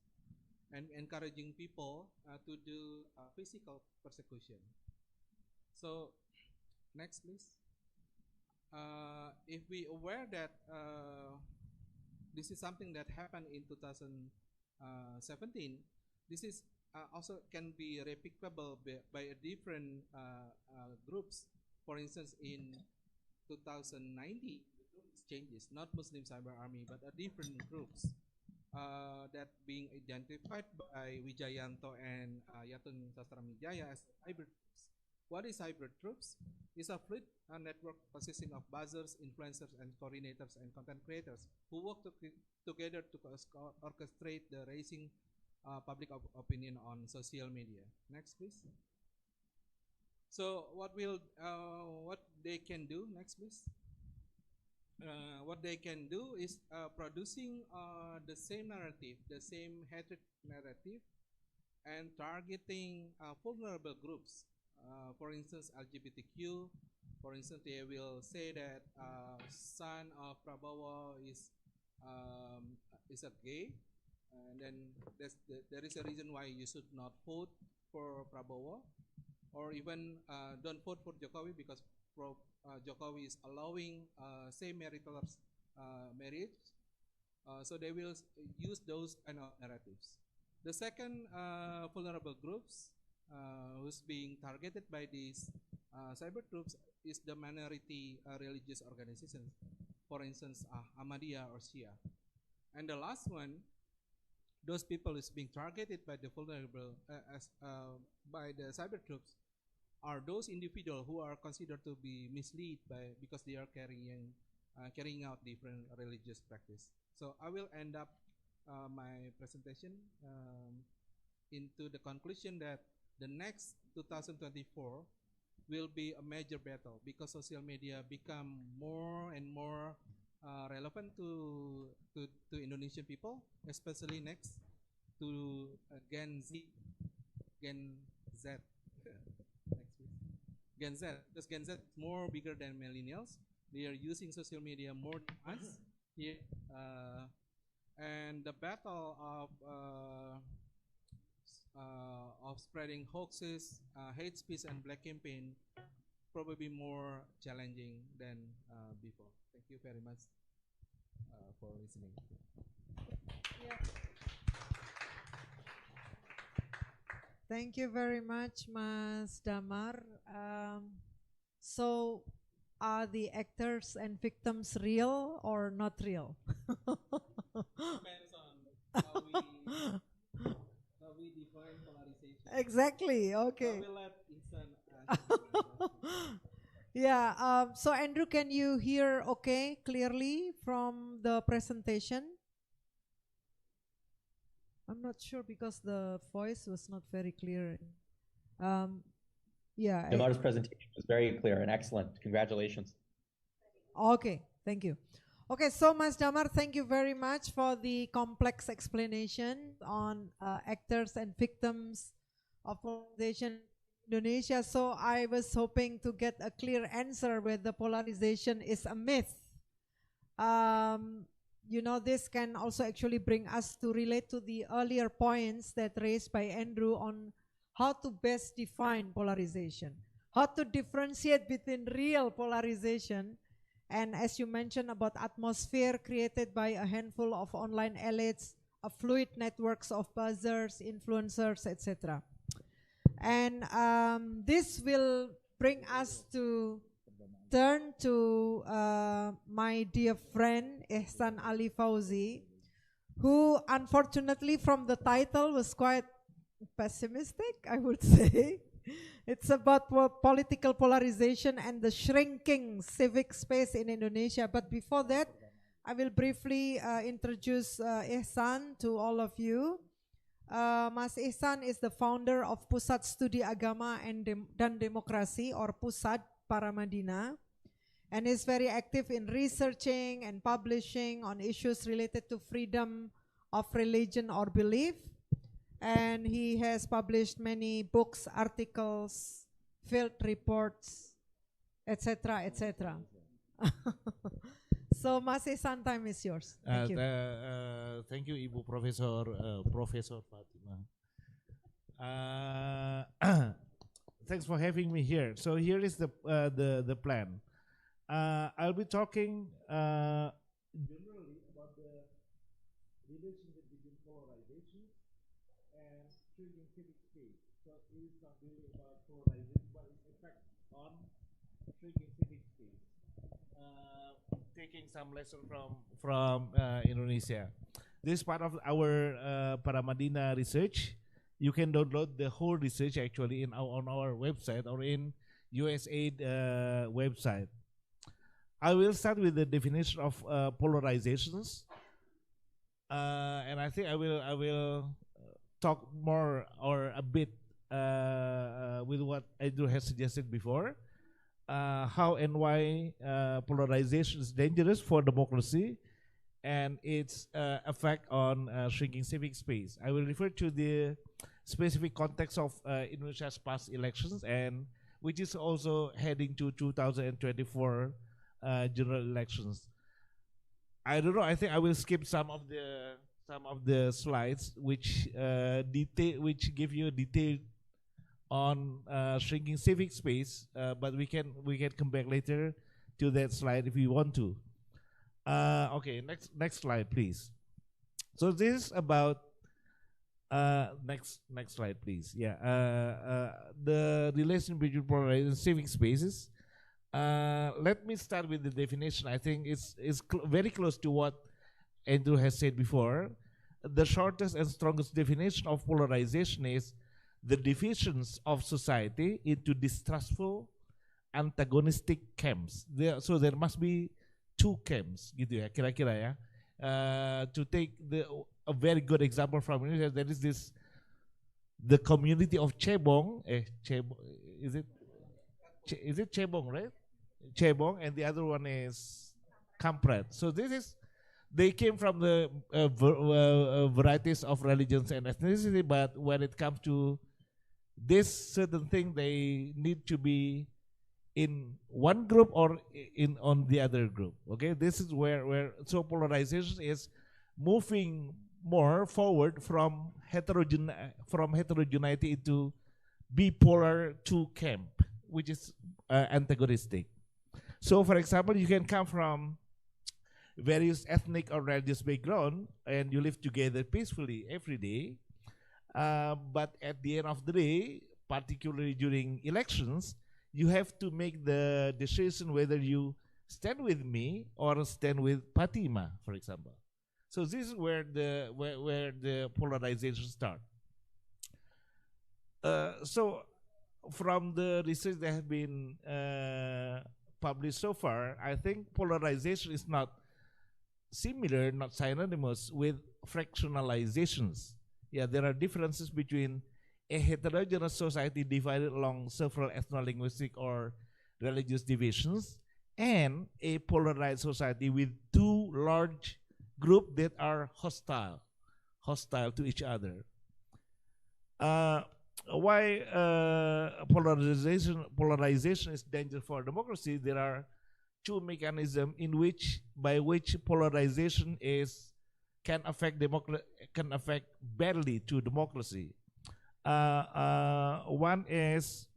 and encouraging people to do physical persecution. So next, please. If we aware that this is something that happened in 2017, this is also can be replicable by a different groups. For instance, in 2019, changes, not Muslim Cyber Army, but a different groups that being identified by Wijayanto and Yatun Sastramijaya as hybrid troops. What is hybrid troops? It's a fleet network consisting of buzzers, influencers, and coordinators and content creators who work together to orchestrate the raising public opinion on social media. Next, please. So what they can do? Next, please. What they can do is producing the same narrative, the same hatred narrative, and targeting vulnerable groups. For instance, LGBTQ. For instance, they will say that son of Prabowo is a gay, and then there is a reason why you should not vote for Prabowo, or even don't vote for Jokowi because Jokowi is allowing same-marital marriage. So they will use those kind of narratives. The second vulnerable groups who's being targeted by these cyber troops is the minority religious organizations, for instance, Ahmadiyya or Shia. And the last one, those people is being targeted by the vulnerable by the cyber troops are those individuals who are considered to be misled because they are carrying out different religious practice. So I will end up my presentation into the conclusion that the next 2024 will be a major battle because social media become more and more relevant to Indonesian people, especially next to Gen Z. Next, please. Gen Z, because Gen Z is more bigger than millennials. They are using social media more than us here, and the battle of spreading hoaxes, hate speech, and black campaign probably more challenging than before. Thank you very much for listening. Yeah. Thank you very much, Mas Damar. So, are the actors and victims real or not real? Depends on Exactly. Okay. Yeah. So Andrew, can you hear okay clearly from the presentation? I'm not sure because the voice was not very clear. Yeah. Damada's presentation was very clear and excellent. Congratulations. Okay, thank you. Okay, so Mas Damar, thank you very much for the complex explanation on actors and victims of polarization in Indonesia. So I was hoping to get a clear answer whether polarization is a myth. You know, this can also actually bring us to relate to the earlier points that raised by Andrew on how to best define polarization, how to differentiate between real polarization and, as you mentioned, about atmosphere created by a handful of online elites, a fluid networks of buzzers, influencers, etc. And this will bring us to turn to my dear friend Ihsan Ali Fauzi, who unfortunately from the title was quite pessimistic, I would say. It's about political polarization and the shrinking civic space in Indonesia. But before that, I will briefly introduce Ihsan to all of you. Mas Ihsan is the founder of Pusat Studi Agama dan Demokrasi, or Pusat Paramadina, and is very active in researching and publishing on issues related to freedom of religion or belief. And he has published many books, articles, field reports, etc., etc. So, Mas Ihsan, time is yours. Thank you. Thank you, Ibu Professor Professor Fatima. Thanks for having me here. So here is the plan. I'll be talking generally about the relationship between polarization and shrinking civic space. So it is not really about polarization, but its effect on shrinking civic space. Taking some lesson from Indonesia. This is part of our Paramadina research. You can download the whole research actually on our website or in USAID website. I will start with the definition of polarizations, and I think I will talk more or a bit with what Andrew has suggested before, how and why polarization is dangerous for democracy and its effect on shrinking civic space. I will refer to the specific context of Indonesia's past elections, and which is also heading to 2024 general elections. I don't know. I think I will skip some of the slides which give you detail on shrinking civic space. But we can come back later to that slide if you want to. Okay, next slide, please. So this is about next slide, please. Yeah, the relation between polarization and civic spaces. Let me start with the definition. I think it's very close to what Andrew has said before. The shortest and strongest definition of polarization is the divisions of society into distrustful, antagonistic camps. So there must be two camps, gitu ya, kira-kira ya. To take a very good example from Indonesia, there is the community of Cebong. Is it Cebong, right? Cebong, and the other one is Kampret. So they came from the varieties of religions and ethnicity, but when it comes to this certain thing, they need to be in one group or on the other group. Okay, this is where so polarization is moving more forward from heterogeneity into bipolar two camp, which is antagonistic. So, for example, you can come from various ethnic or religious background and you live together peacefully every day. But at the end of the day, particularly during elections, you have to make the decision whether you stand with me or stand with Fatima, for example. So this is where the polarization starts. So from the research that have been published so far, I think polarization is not similar, not synonymous with fractionalizations. Yeah, there are differences between a heterogeneous society divided along several ethno-linguistic or religious divisions and a polarized society with two large groups that are hostile to each other. Why polarization is dangerous for democracy? There are two mechanisms by which polarization can affect badly to democracy. One is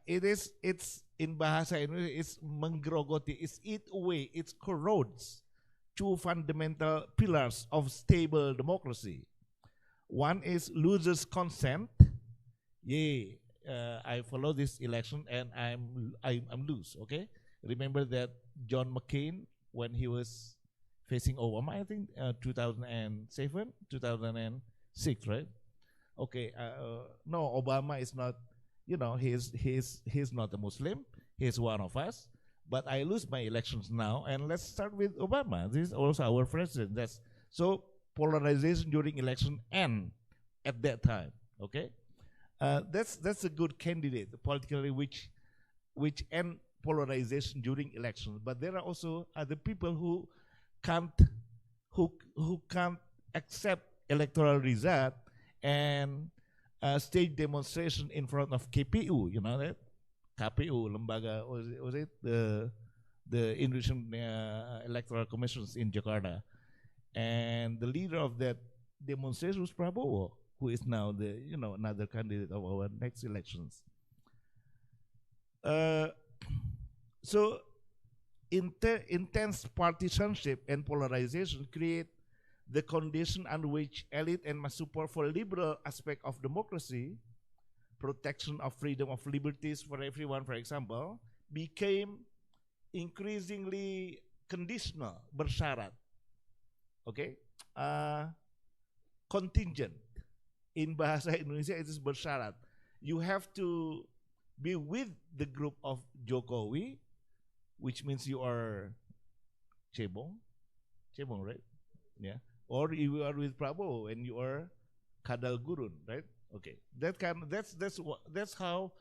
it's in bahasa Indonesia, it's menggerogoti, it's eat away, it corrodes two fundamental pillars of stable democracy. One is losers' consent. Yay, I follow this election and I'm loose. Okay, remember that John McCain, when he was facing Obama, I think 2007, 2006, right? Okay, no, Obama is not. You know, he's not a Muslim. He's one of us. But I lose my elections now, and let's start with Obama. This is also our president. That's so polarization during election and at that time. Okay, that's a good candidate politically, which end polarization during elections. But there are also other people who can't accept electoral result and stage demonstration in front of KPU. You know that KPU, lembaga, was it the Indonesian Electoral Commissions in Jakarta, and the leader of that demonstration was Prabowo, who is now another candidate of our next elections. So intense partisanship and polarization create the condition under which elite and mass support for liberal aspect of democracy, protection of freedom of liberties for everyone, for example, became increasingly conditional, bersyarat. Okay, contingent. In bahasa Indonesia, it is bersyarat. You have to be with the group of Jokowi, which means you are cebong, right? Yeah. Or you are with Prabowo and you are kadal gurun, right? Okay, that's how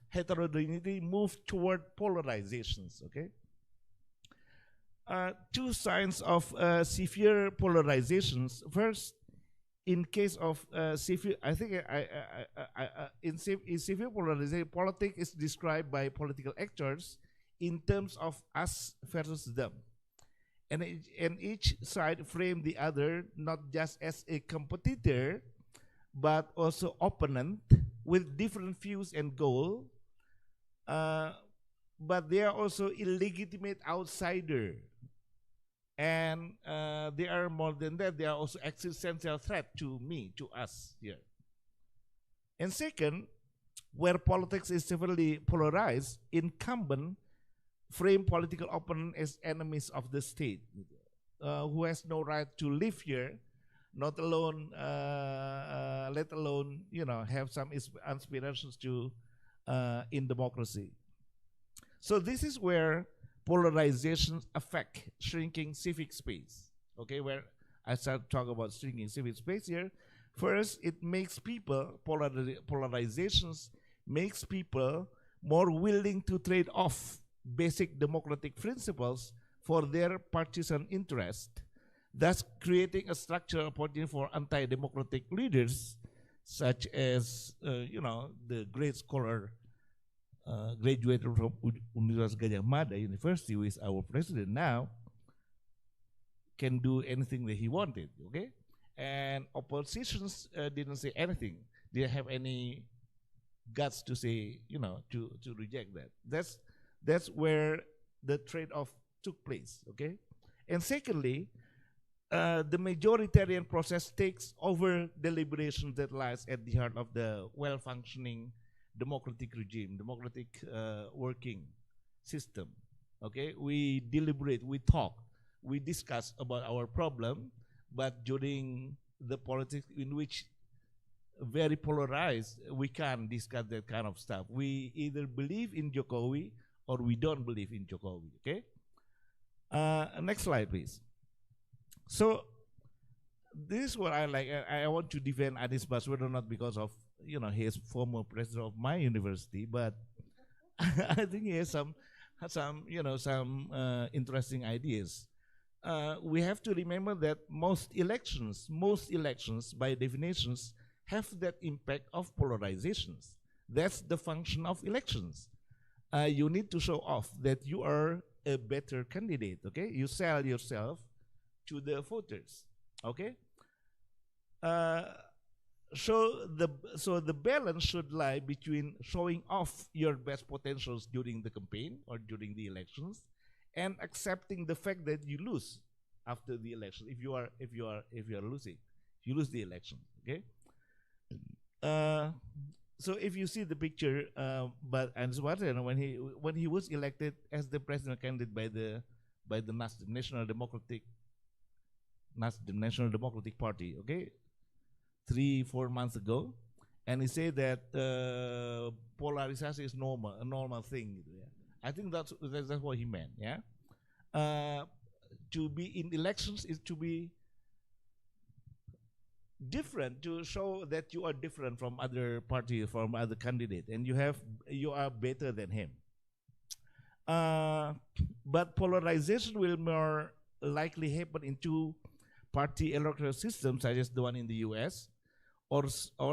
heterogeneity moves toward polarizations. Okay, two signs of severe polarizations. First, in case of severe, I think in severe polarization, politics is described by political actors in terms of us versus them. And each side frame the other not just as a competitor, but also opponent with different views and goals. But they are also illegitimate outsider. And they are more than that, they are also existential threat to me, to us here. And second, where politics is severely polarized, incumbent frame political opponent as enemies of the state, who has no right to live here, not alone, let alone have some aspirations to in democracy. So this is where polarizations affect shrinking civic space. Okay, where I start to talk about shrinking civic space here. First, it makes people polarizations makes people more willing to trade off basic democratic principles for their partisan interest, thus creating a structural opportunity for anti-democratic leaders, such as the great scholar graduated from Universitas Gadjah Mada University, who is our president now, can do anything that he wanted. Okay, and oppositions didn't say anything. They didn't have any guts to say, to reject that. That's where the trade-off took place. Okay, and secondly, the majoritarian process takes over deliberation that lies at the heart of the well-functioning democratic regime, democratic working system. Okay, we deliberate, we talk, we discuss about our problem, but during the politics in which very polarized, we can't discuss that kind of stuff. We either believe in Jokowi or we don't believe in Jokowi. Okay. Next slide, please. So this is what I like. I want to defend Anies Baswedan not because of he is former president of my university, but I think he has some interesting ideas. We have to remember that most elections by definitions have that impact of polarizations. That's the function of elections. You need to show off that you are a better candidate, okay? You sell yourself to the voters, okay? So the balance should lie between showing off your best potentials during the campaign or during the elections and accepting the fact that you lose after the election. If you are losing, you lose the election, okay? So if you see the picture, but Anies Baswedan when he was elected as the president candidate by the National Democratic Party, okay, 3-4 months ago, and he said that polarization is a normal thing. Yeah? I think that's what he meant. Yeah, to be in elections is to be different, to show that you are different from other parties, from other candidates, and you are better than him. But polarization will more likely happen in two-party electoral systems, such as the one in the U.S., or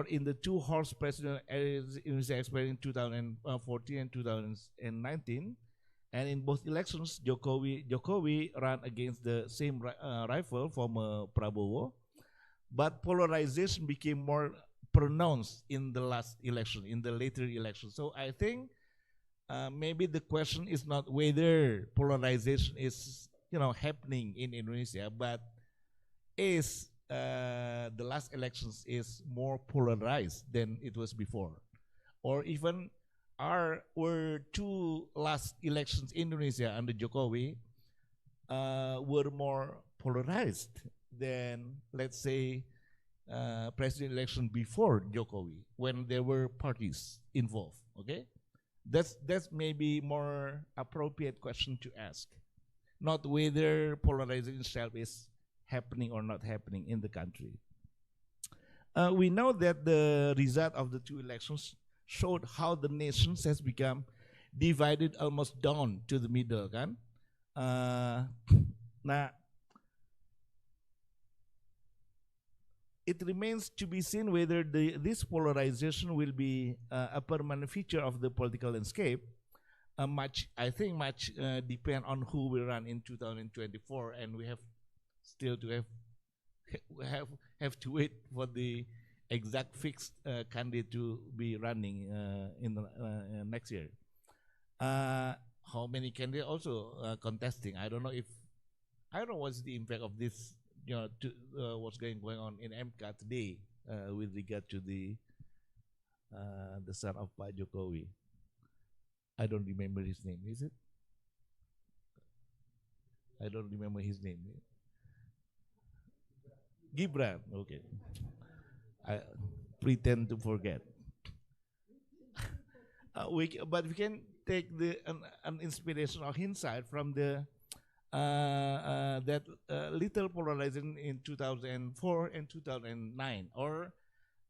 in the two-horse presidential experience in 2014 and 2019. And in both elections, Jokowi ran against the same rival, former Prabowo. But polarization became more pronounced in the last election, in the later election. So I think maybe the question is not whether polarization is happening in Indonesia, but is the last elections is more polarized than it was before, or even were two last elections in Indonesia under Jokowi were more polarized than, let's say, president election before Jokowi, when there were parties involved. Okay, that's maybe more appropriate question to ask, not whether polarization itself is happening or not happening in the country. We know that the result of the two elections showed how the nation has become divided almost down to the middle, kan? Now, it remains to be seen whether this polarization will be a permanent feature of the political landscape. I think much depend on who will run in 2024, and we have still to have to wait for the exact fixed candidate to be running in the next year. How many candidates also contesting? I don't know what's the impact of this. What's going on in MK today with regard to the son of Pak Jokowi. I don't remember his name. Is it? I don't remember his name. Gibran. Okay. I pretend to forget. But we can take an inspiration or insight from the that little polarization in 2004 and 2009, or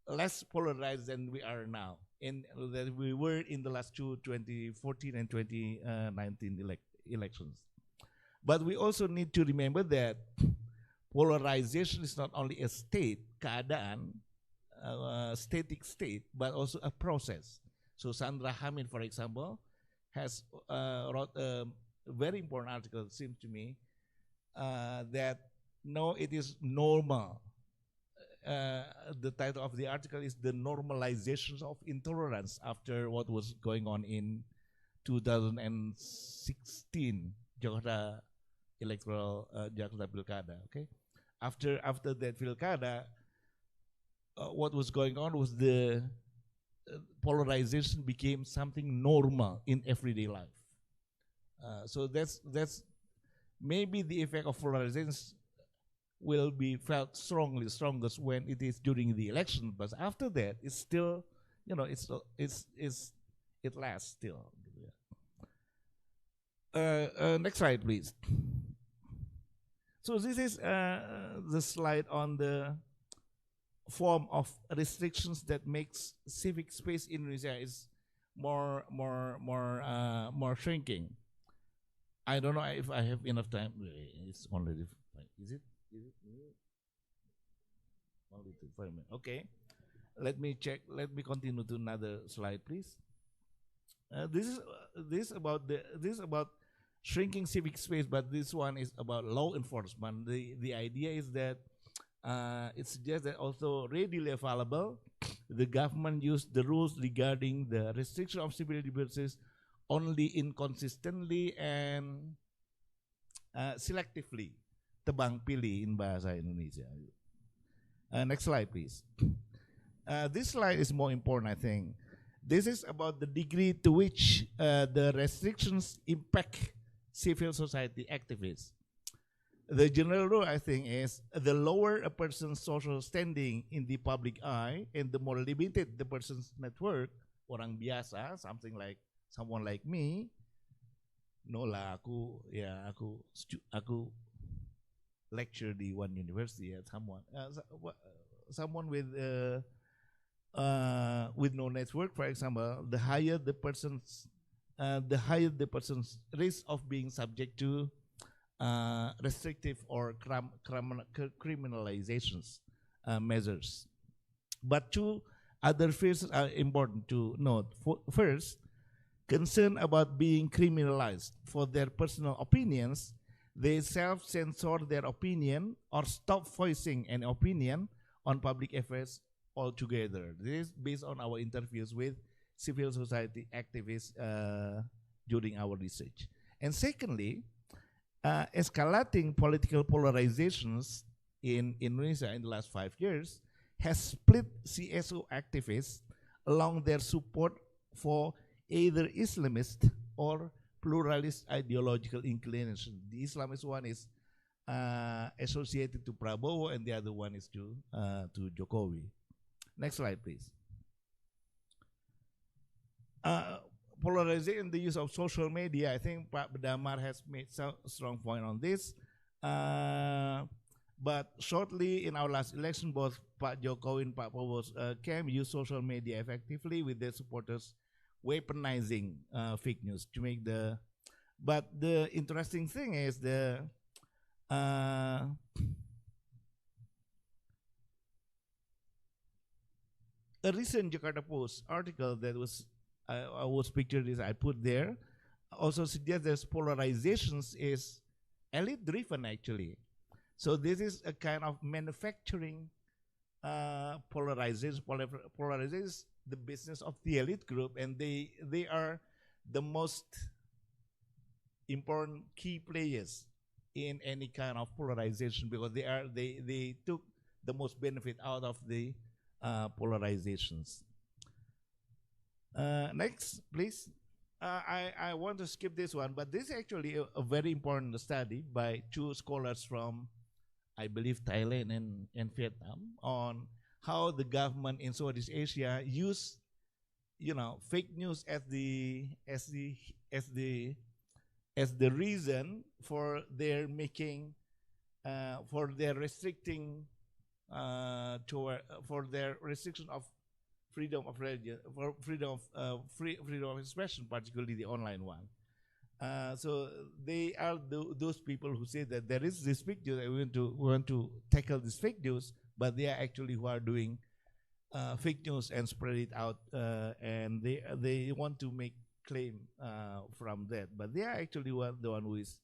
less polarized than we are now, in that we were in the last 2014 and 2019 elections. But we also need to remember that polarization is not only a state, keadaan, static state, but also a process. So Sandra Hamid, for example, has wrote a very important article, it seems to me, that no, it is normal. The title of the article is "The Normalization of Intolerance After What Was Going On in 2016 Jakarta electoral Jakarta Pilkada." Okay, after that Pilkada, what was going on was the polarization became something normal in everyday life. So that's maybe the effect of polarization will be felt strongest when it is during the election. But after that, it's still, it lasts still. Next slide, please. So this is the slide on the form of restrictions that makes civic space in Indonesia is more shrinking. I don't know if I have enough time. It's only is it only 5 minutes? Okay, let me check. Let me continue to another slide, please. This is about shrinking civic space, but this one is about law enforcement. The idea is that it suggests that also readily available, the government used the rules regarding the restriction of civil liberties only inconsistently and selectively, tebang pilih in bahasa Indonesia. Next slide, please. This slide is more important, I think. This is about the degree to which the restrictions impact civil society activists. The general rule, I think, is the lower a person's social standing in the public eye and the more limited the person's network, orang biasa, someone like me, no lah, aku lecture di one university at someone with no network, for example, the higher the person's risk of being subject to restrictive or criminalizations measures. But two other fears are important to note. First, concern about being criminalized for their personal opinions. They self-censor their opinion or stop voicing an opinion on public affairs altogether. This is based on our interviews with civil society activists during our research. And secondly, escalating political polarizations in Indonesia in the last 5 years has split CSO activists along their support for either Islamist or pluralist ideological inclination. The Islamist one is associated to Prabowo, and the other one is to Jokowi. Next slide, please. Polarization, the use of social media. I think Pak Damar has made some strong point on this. But shortly in our last election, both Pak Jokowi and Pak Prabowo's camp used social media effectively with their supporters weaponizing fake news to make the. But the interesting thing is a recent Jakarta Post article that was I was pictured this I put there also suggests that polarizations is elite driven actually. So this is a kind of manufacturing polarization. Polarization is the business of the elite group, and they are the most important key players in any kind of polarization because they took the most benefit out of the polarizations. Next, please. I want to skip this one, but this is actually a very important study by two scholars from, I believe, Thailand and Vietnam on how the government in Southeast Asia use, fake news as the reason for their making, for their restricting, for their restriction of freedom of religion, for freedom of expression, particularly the online one. So they are those people who say that there is this fake news, we want to tackle this fake news, but they are actually who are doing fake news and spread it out, and they want to make claim from that, but they are actually the one who is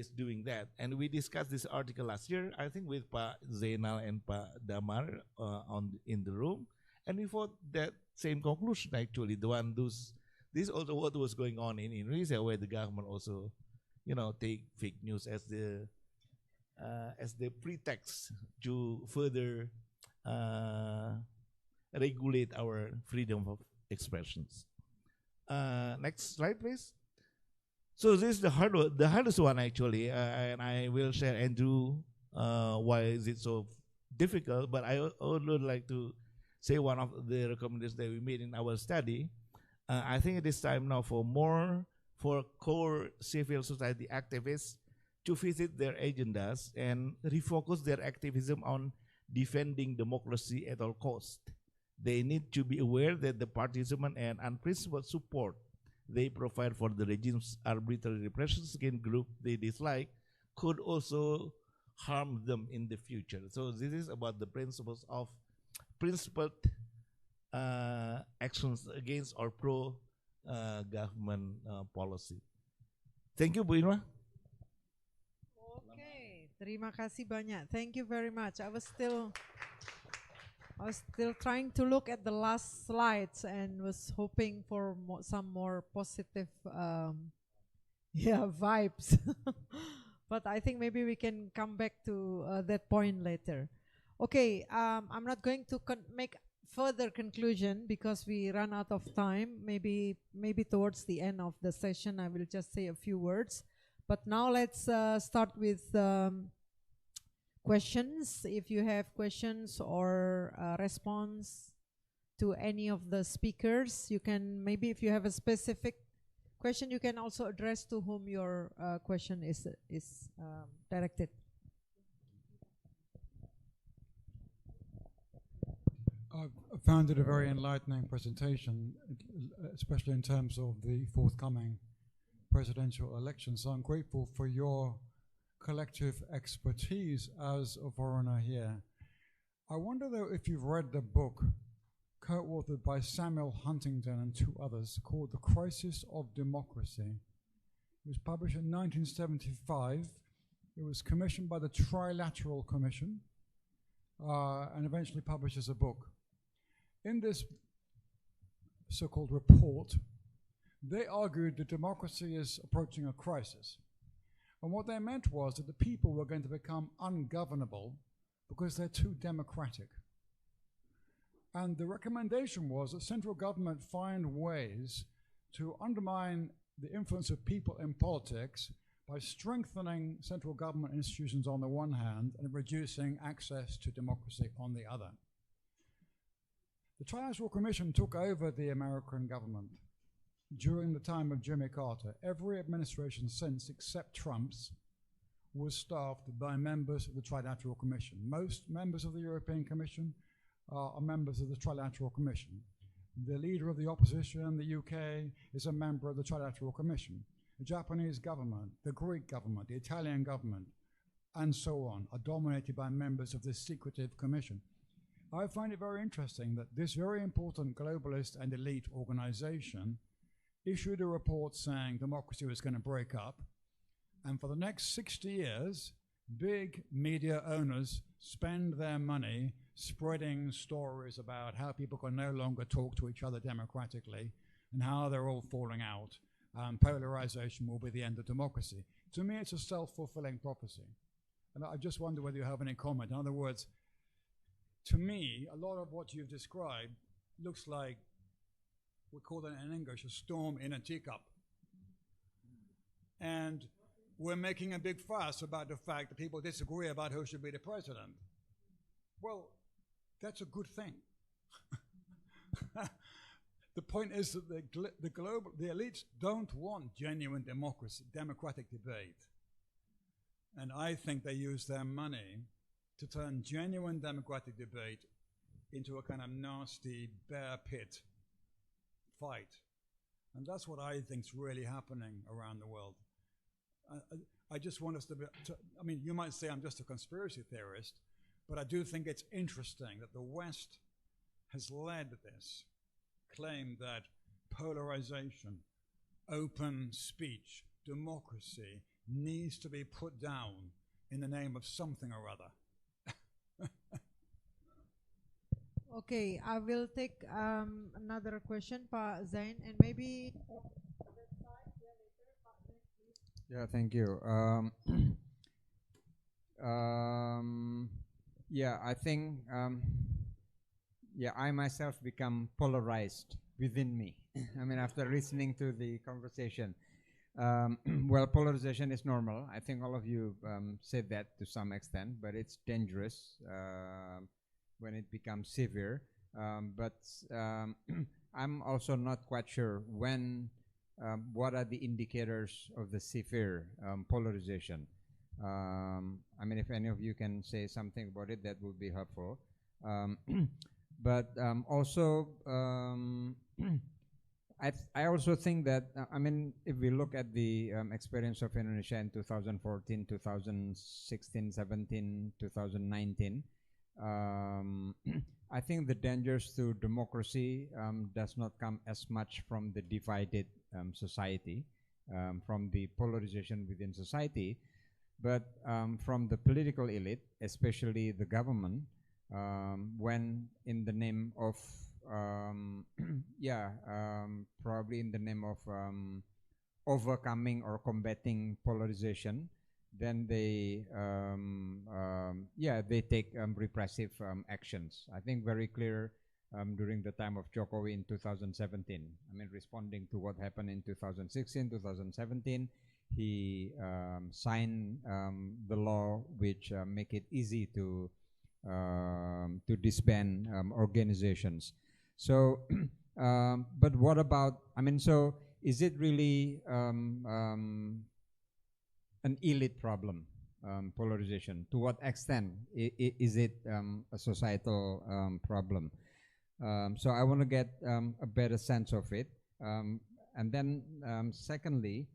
doing that. And we discussed this article last year, I think, with Pa Zainal and Pa Damar in the room, and we thought that same conclusion actually. This is also what was going on in Indonesia, where the government also, take fake news as the pretext to further regulate our freedom of expressions. Next slide, please. So this is the hardest one actually, and I will share Andrew why is it so difficult. But I would like to say one of the recommendations that we made in our study. I think it is time now for core civil society activists to visit their agendas and refocus their activism on defending democracy at all costs. They need to be aware that the partisan and unprincipled support they provide for the regime's arbitrary repressions against groups they dislike could also harm them in the future. So this is about the principles of principled actions against or pro government policy. Thank you, Bu Irma. Okay, terima kasih banyak. Thank you very much. I was still trying to look at the last slides and was hoping for some more positive vibes. But I think maybe we can come back to that point later. Okay, I'm not going to make further conclusion because we run out of time. Maybe towards the end of the session I will just say a few words. But now let's start with questions. If you have questions or response to any of the speakers, you can, maybe if you have a specific question, you can also address to whom your question is directed. I found it a very enlightening presentation, especially in terms of the forthcoming presidential election. So I'm grateful for your collective expertise as a foreigner here. I wonder though if you've read the book co-authored by Samuel Huntington and two others called The Crisis of Democracy. It was published in 1975. It was commissioned by the Trilateral Commission and eventually published as a book. In this so-called report, they argued that democracy is approaching a crisis. And what they meant was that the people were going to become ungovernable because they're too democratic. And the recommendation was that central government find ways to undermine the influence of people in politics by strengthening central government institutions on the one hand and reducing access to democracy on the other. The Trilateral Commission took over the American government during the time of Jimmy Carter. Every administration since, except Trump's, was staffed by members of the Trilateral Commission. Most members of the European Commission are members of the Trilateral Commission. The leader of the opposition, the UK, is a member of the Trilateral Commission. The Japanese government, the Greek government, the Italian government, and so on, are dominated by members of this secretive commission. I find it very interesting that this very important globalist and elite organization issued a report saying democracy was going to break up, and for the next 60 years, big media owners spend their money spreading stories about how people can no longer talk to each other democratically and how they're all falling out. Polarization will be the end of democracy. To me, it's a self-fulfilling prophecy. And I just wonder whether you have any comment. In other words, to me, a lot of what you've described looks like, we call it in English, a storm in a teacup. And we're making a big fuss about the fact that people disagree about who should be the president. Well, that's a good thing. The point is that the elites don't want genuine democratic debate. And I think they use their money to turn genuine democratic debate into a kind of nasty bear pit fight. And that's what I think is really happening around the world. I just want us to I mean, you might say I'm just a conspiracy theorist, but I do think it's interesting that the West has led this claim that polarization, open speech, democracy needs to be put down in the name of something or other. Okay, I will take another question, Pa Zain, and maybe. Yeah, thank you. Yeah, I think, I myself become polarized within me. I mean, after listening to the conversation, Well, polarization is normal. I think all of you said that to some extent, but it's dangerous when it becomes severe. But I'm also not quite sure what are the indicators of the severe polarization. I mean, if any of you can say something about it, that would be helpful. But also, I also think that, I mean, if we look at the experience of Indonesia in 2014, 2016, 17, 2019, I think the dangers to democracy does not come as much from the divided society, from the polarization within society, but from the political elite, especially the government, when in the name of probably in the name of overcoming or combating polarization, then they take repressive actions. I think very clear during the time of Jokowi in 2017. I mean, responding to what happened in 2016, 2017, he signed the law which make it easy to disband organizations. So, but what about, I mean, so is it really an elite problem, polarization? To what extent is it a societal problem? So I want to get a better sense of it. And then secondly,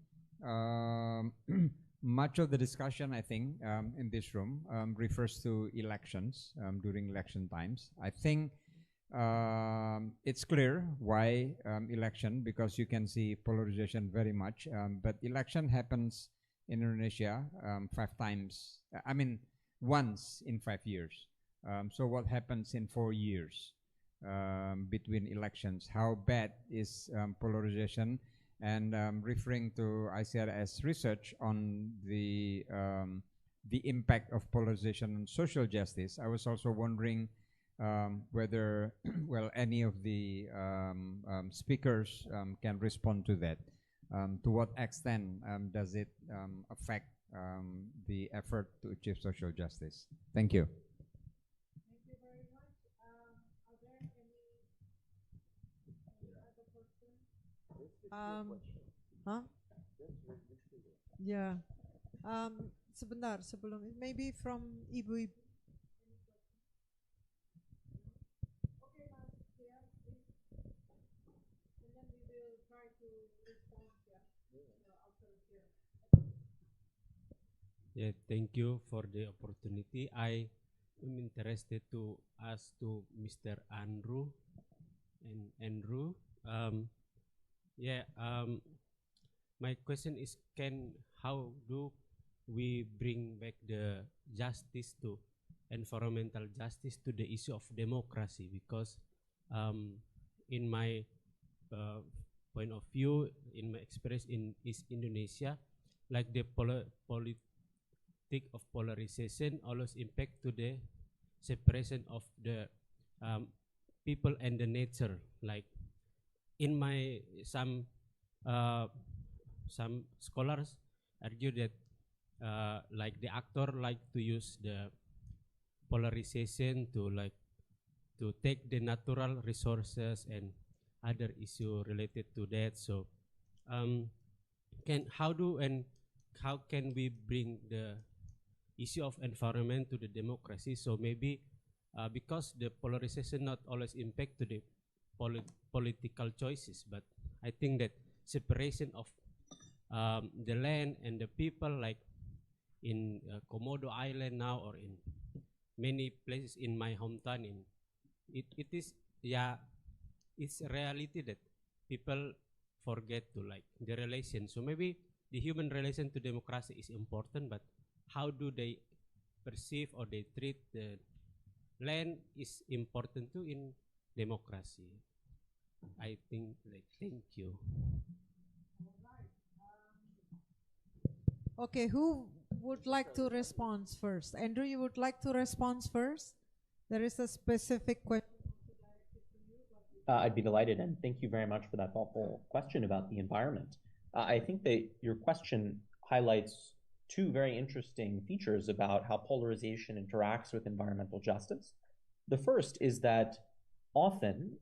much of the discussion, I think, in this room refers to elections during election times. I think it's clear why election, because you can see polarization very much. But election happens in Indonesia 5 times, I mean, once in 5 years. So what happens in 4 years between elections? How bad is polarization? And referring to ICRS research on the impact of polarization on social justice, I was also wondering whether, well, any of the speakers can respond to that. To what extent does it affect the effort to achieve social justice? Thank you. Thank you very much. Are there any other person? Huh? Yeah. Sebentar, sebelum maybe from Ibu. Okay, Mas. Here, please. And then we will try to respond. Yeah, thank you for the opportunity. I am interested to ask to Mr. Andrew and Andrew. My question is, how do we bring back the justice to environmental justice to the issue of democracy? Because in my point of view, in my experience in East Indonesia, like the politic of polarization always impact to the separation of the people and the nature. Like in my some scholars argue that like the actor like to use the polarization to take the natural resources and other issue related to that. So how can we bring the issue of environment to the democracy? So maybe because the polarization not always impact to the political choices, but I think that separation of the land and the people, like in Komodo Island now, or in many places in my hometown, it is it's a reality that people forget to like the relation. So maybe the human relation to democracy is important, but how do they perceive or they treat the land is important too in democracy. I think, like, thank you. Okay, who would like to respond first? Andrew, you would like to respond first? There is a specific question. I'd be delighted, and thank you very much for that thoughtful question about the environment. I think that your question highlights two very interesting features about how polarization interacts with environmental justice. The first is that often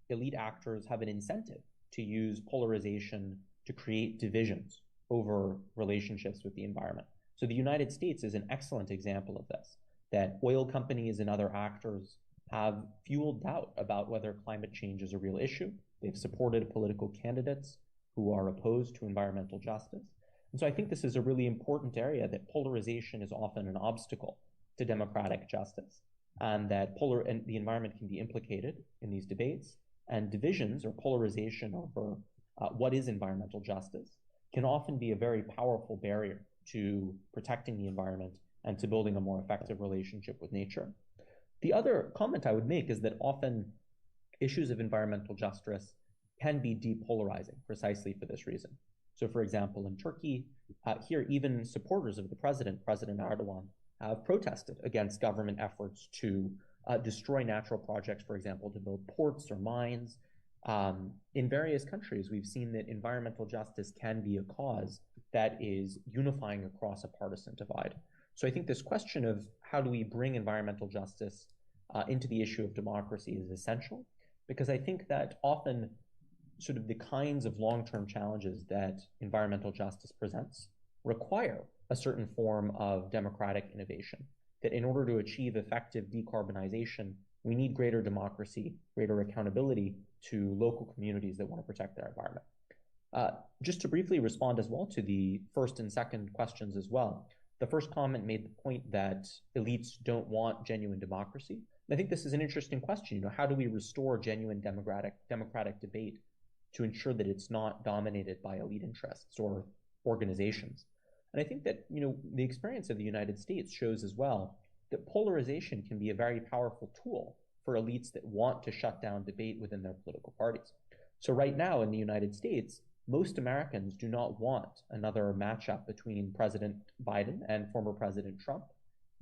elite actors have an incentive to use polarization to create divisions over relationships with the environment. So the United States is an excellent example of this, that oil companies and other actors have fueled doubt about whether climate change is a real issue. They've supported political candidates who are opposed to environmental justice. And so I think this is a really important area, that polarization is often an obstacle to democratic justice, and that the environment can be implicated in these debates, and divisions or polarization over what is environmental justice can often be a very powerful barrier to protecting the environment and to building a more effective relationship with nature. The other comment I would make is that often issues of environmental justice can be depolarizing precisely for this reason. So for example, in Turkey, here even supporters of the President Erdogan, have protested against government efforts to destroy natural projects, for example, to build ports or mines. In various countries, we've seen that environmental justice can be a cause that is unifying across a partisan divide. So I think this question of how do we bring environmental justice into the issue of democracy is essential, because I think that often sort of the kinds of long-term challenges that environmental justice presents require a certain form of democratic innovation, that in order to achieve effective decarbonization, we need greater democracy, greater accountability to local communities that want to protect their environment. Just to briefly respond as well to the first and second questions as well, the first comment made the point that elites don't want genuine democracy. And I think this is an interesting question. How do we restore genuine democratic debate to ensure that it's not dominated by elite interests or organizations? And I think that, the experience of the United States shows as well that polarization can be a very powerful tool for elites that want to shut down debate within their political parties. So right now in the United States, most Americans do not want another matchup between President Biden and former President Trump.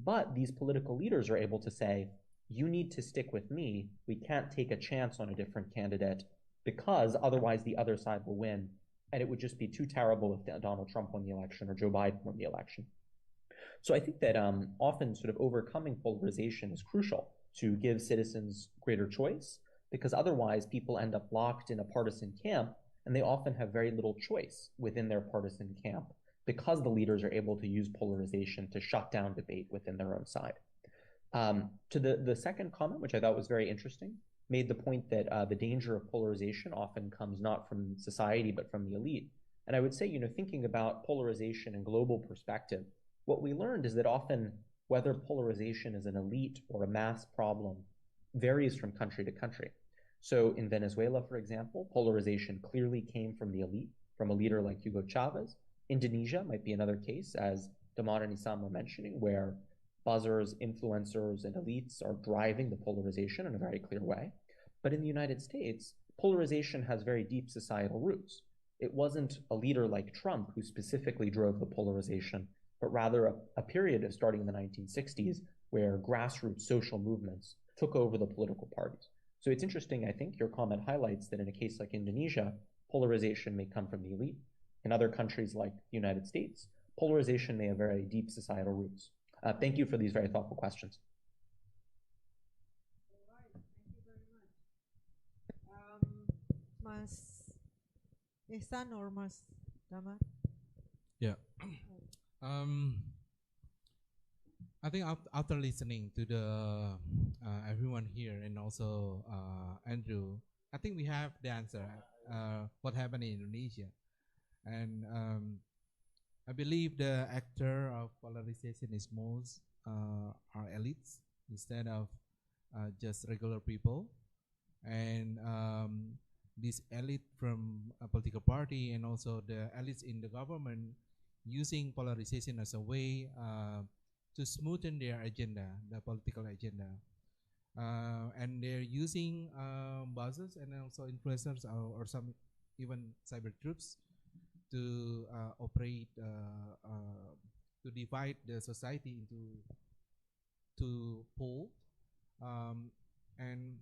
But these political leaders are able to say, you need to stick with me. We can't take a chance on a different candidate, because otherwise the other side will win. And it would just be too terrible if Donald Trump won the election or Joe Biden won the election. So I think that often sort of overcoming polarization is crucial to give citizens greater choice, because otherwise people end up locked in a partisan camp, and they often have very little choice within their partisan camp, because the leaders are able to use polarization to shut down debate within their own side. To the second comment, which I thought was very interesting, made the point that the danger of polarization often comes not from society, but from the elite. And I would say, thinking about polarization in global perspective, what we learned is that often whether polarization is an elite or a mass problem varies from country to country. So in Venezuela, for example, polarization clearly came from the elite, from a leader like Hugo Chavez. Indonesia might be another case, as Damar and Issam were mentioning, where buzzers, influencers, and elites are driving the polarization in a very clear way. But in the United States, polarization has very deep societal roots. It wasn't a leader like Trump who specifically drove the polarization, but rather a period of starting in the 1960s where grassroots social movements took over the political parties. So it's interesting, I think, your comment highlights that in a case like Indonesia, polarization may come from the elite. In other countries like the United States, polarization may have very deep societal roots. Thank you for these very thoughtful questions. All right, thank you very much. Mas Ihsan or Mas Damar? Yeah. I think after listening to the everyone here and also Andrew, I think we have the answer. What happened in Indonesia, and I believe the actor of polarization is most are elites instead of just regular people, and this elite from a political party and also the elites in the government using polarization as a way to smoothen their agenda, the political agenda. And they're using buzzers and also influencers or some even cyber troops to operate, to divide the society into two poles. And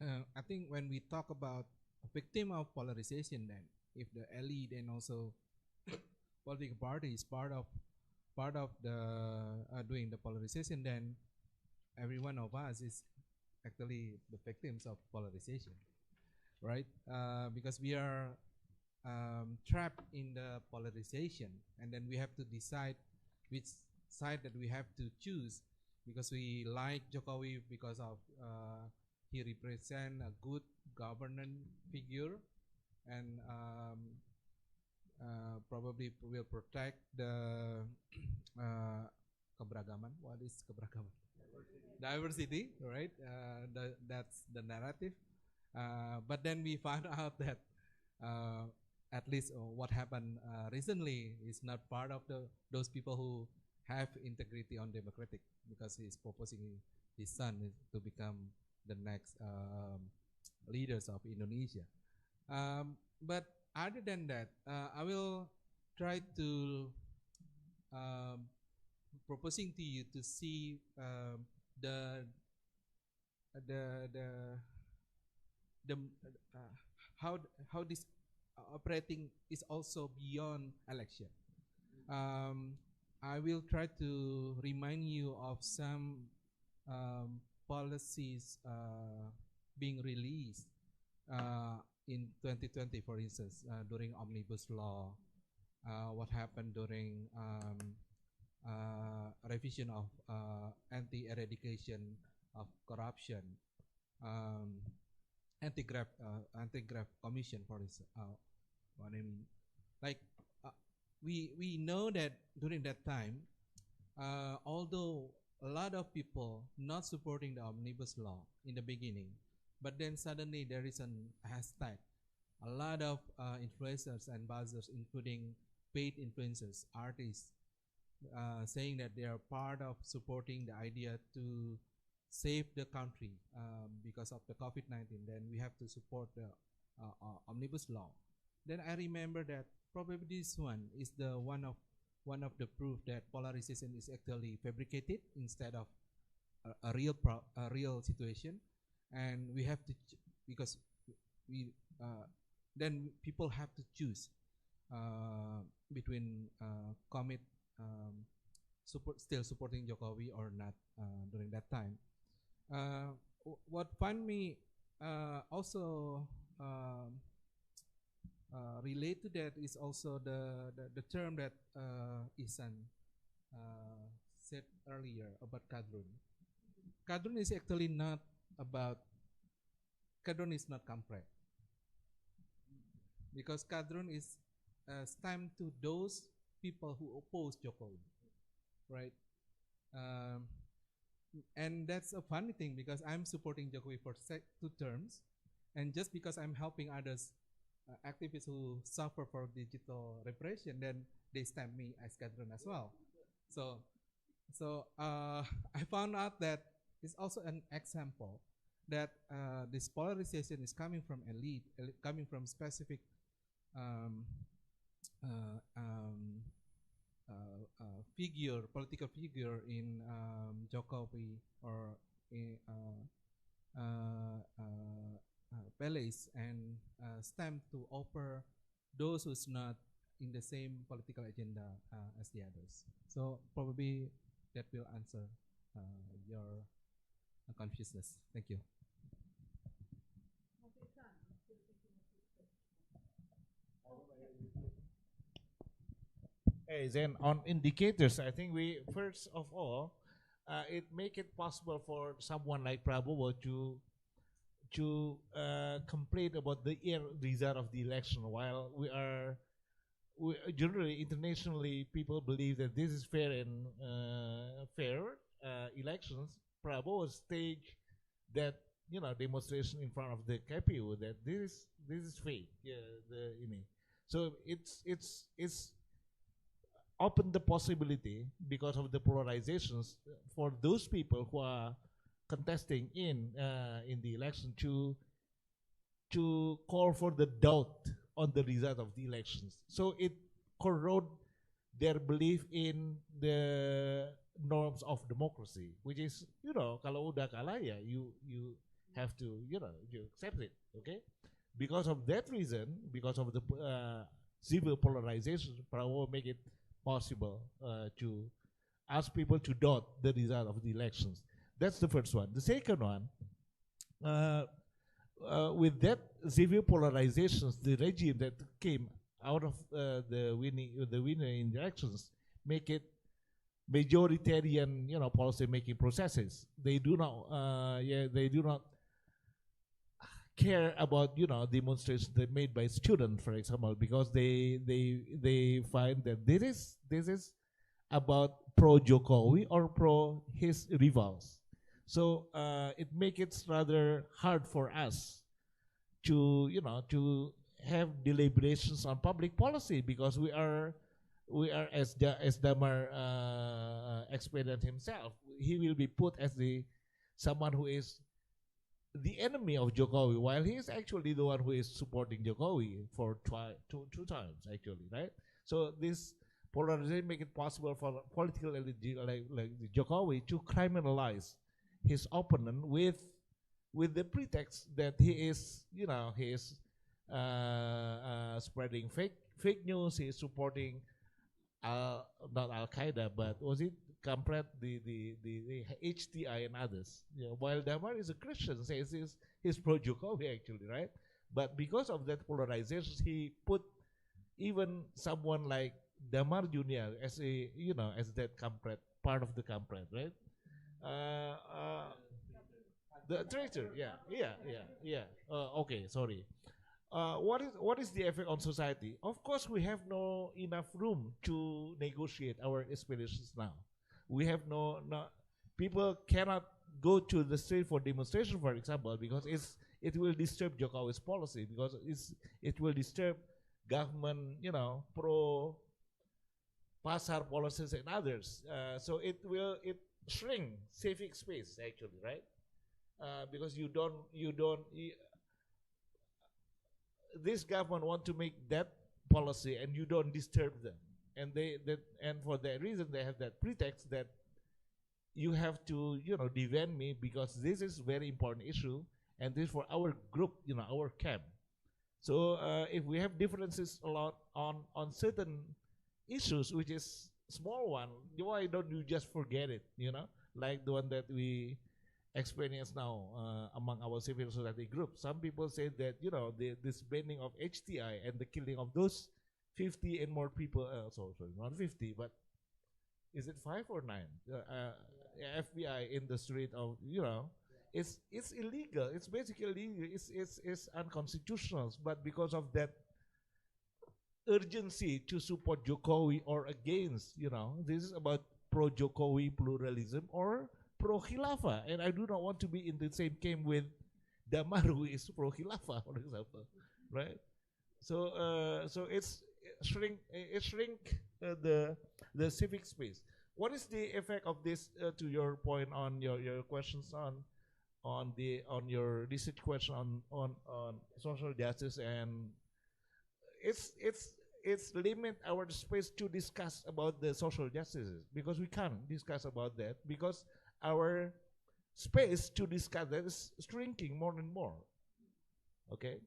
I think when we talk about a victim of polarization, then if the elite and also political party is part of the doing the polarization, then every one of us is actually the victims of polarization, right? Because we are trapped in the polarization, and then we have to decide which side that we have to choose, because we like Jokowi because of he represents a good governance figure, and probably will protect the keberagaman. What is keberagaman? Diversity, right? That's the narrative. But then we found out that at least what happened recently is not part of those people who have integrity on democratic, because he's proposing his son to become the next leaders of Indonesia. But other than that, I will try to proposing to you to see the how this operating is also beyond election. I will try to remind you of some policies being released in 2020, for instance, during Omnibus Law, what happened during revision of anti-eradication of corruption, anti-graft commission, for instance. What I mean, like we know that during that time, although a lot of people not supporting the Omnibus Law in the beginning, but then suddenly there is an hashtag. A lot of influencers and buzzers, including paid influencers, artists, saying that they are part of supporting the idea to save the country because of the COVID-19. Then we have to support the Omnibus Law. Then I remember that probably this one is the one of the proof that polarization is actually fabricated instead of a real situation, and we have to because we then people have to choose between still supporting Jokowi or not during that time. What find me also relate to that is also the term that Ihsan said earlier about kadrun. Kadrun is actually not about, kadrun is not kampret, because kadrun is stemmed to those people who oppose Jokowi, right? And that's a funny thing, because I'm supporting Jokowi for 2 terms, and just because I'm helping others, activists who suffer for digital repression, then they stamp me as kadrun as well. So I found out that it's also an example that this polarization is coming from elite, coming from specific political figure in Jokowi or in palace, and stem to offer those who's not in the same political agenda as the others. So probably that will answer your confusedness. Thank you. Hey, then on indicators, I think we first of all, it make it possible for someone like Prabowo to complain about the result of the election, while we generally internationally people believe that this is fair and fair elections. Prabowo staged that demonstration in front of the KPU that this is fake. Yeah, so it's open the possibility, because of the polarizations, for those people who are contesting in the election to call for the doubt on the result of the elections. So it corrode their belief in the norms of democracy, which is, kalau udah kalah ya you have to you accept it, okay? Because of that reason, because of the civil polarization, Prabowo make it possible to ask people to doubt the result of the elections. That's the first one. The second one, with that civil polarizations, the regime that came out of the winner in the elections make it majoritarian, policy making processes. They do not, they do not care about demonstrations that made by students, for example, because they find that this is about pro Jokowi or pro his rivals. So it makes it rather hard for us to to have deliberations on public policy, because we are as Damar explained it himself, he will be put as someone who is the enemy of Jokowi, while he is actually the one who is supporting Jokowi for two times actually, right? So this polarization make it possible for political elite like Jokowi to criminalize his opponent with the pretext that he is spreading fake news. He is supporting not Al Qaeda, but was it Kampret, the HTI and others. While Damar is a Christian, says he's pro Jokowi actually, right? But because of that polarization, he put even someone like Damar Junior as as that Kampret, part of the Kampret, right? The traitor, yeah. Okay, sorry. What is the effect on society? Of course, we have no enough room to negotiate our aspirations now. We have no people cannot go to the street for demonstration, for example, because it will disturb Jokowi's policy, because it will disturb government, pro pasar policies and others. So it shrink civic space actually, right? Because this government want to make that policy and you don't disturb them, and and for that reason they have that pretext that you have to defend me because this is very important issue and this for our group, our camp. So if we have differences a lot on certain issues, which is small one, why don't you just forget it? Like the one that we experience now among our civil society groups. Some people say that this banning of HTI and the killing of those 50 and more people, sorry, not 50, but is it 5 or 9 FBI in the street of it's illegal. It's basically illegal. It's unconstitutional. But because of that urgency to support Jokowi or against, this is about pro Jokowi pluralism or pro Khilafah, and I do not want to be in the same camp with Damar, who is pro Khilafah, for example, right? So so it shrink the civic space. What is the effect of this to your point on your questions on your research question on social justice, and it's limit our space to discuss about the social justices, because we can't discuss about that because our space to discuss that is shrinking more and more. Okay,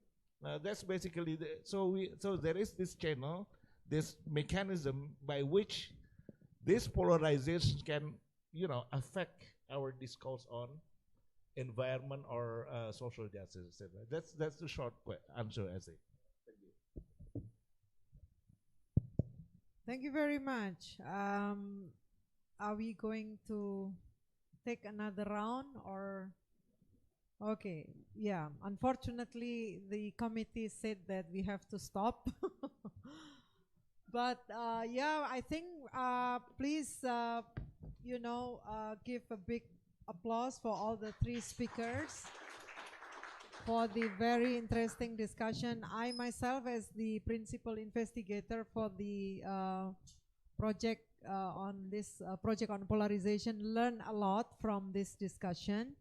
that's basically so there is this channel, this mechanism by which this polarization can affect our discourse on environment or social justice, etc. That's the short answer, I say. Thank you. Thank you very much. Are we going to take another round or? Okay, yeah. Unfortunately, the committee said that we have to stop. But yeah, I think please, give a big applause for all the 3 speakers for the very interesting discussion. I myself, as the principal investigator for the project on this project on polarization, learned a lot from this discussion.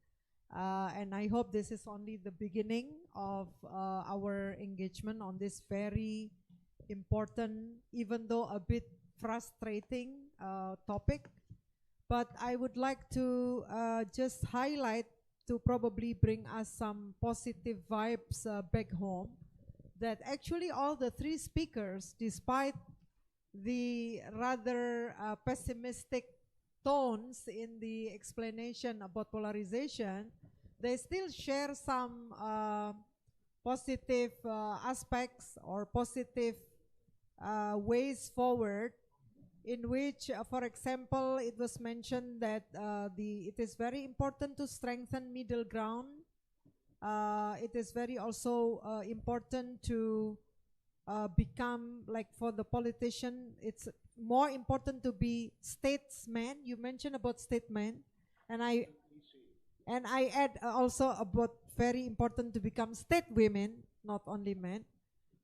And I hope this is only the beginning of our engagement on this very important, even though a bit frustrating topic. But I would like to just highlight to probably bring us some positive vibes back home, that actually all the three speakers, despite the rather pessimistic tones in the explanation about polarization, they still share some positive aspects or positive ways forward, in which, for example, it was mentioned that it is very important to strengthen middle ground. It is very also important to become, like, for the politician, it's more important to be statesman. You mentioned about statesman, and I add also about very important to become state women, not only men,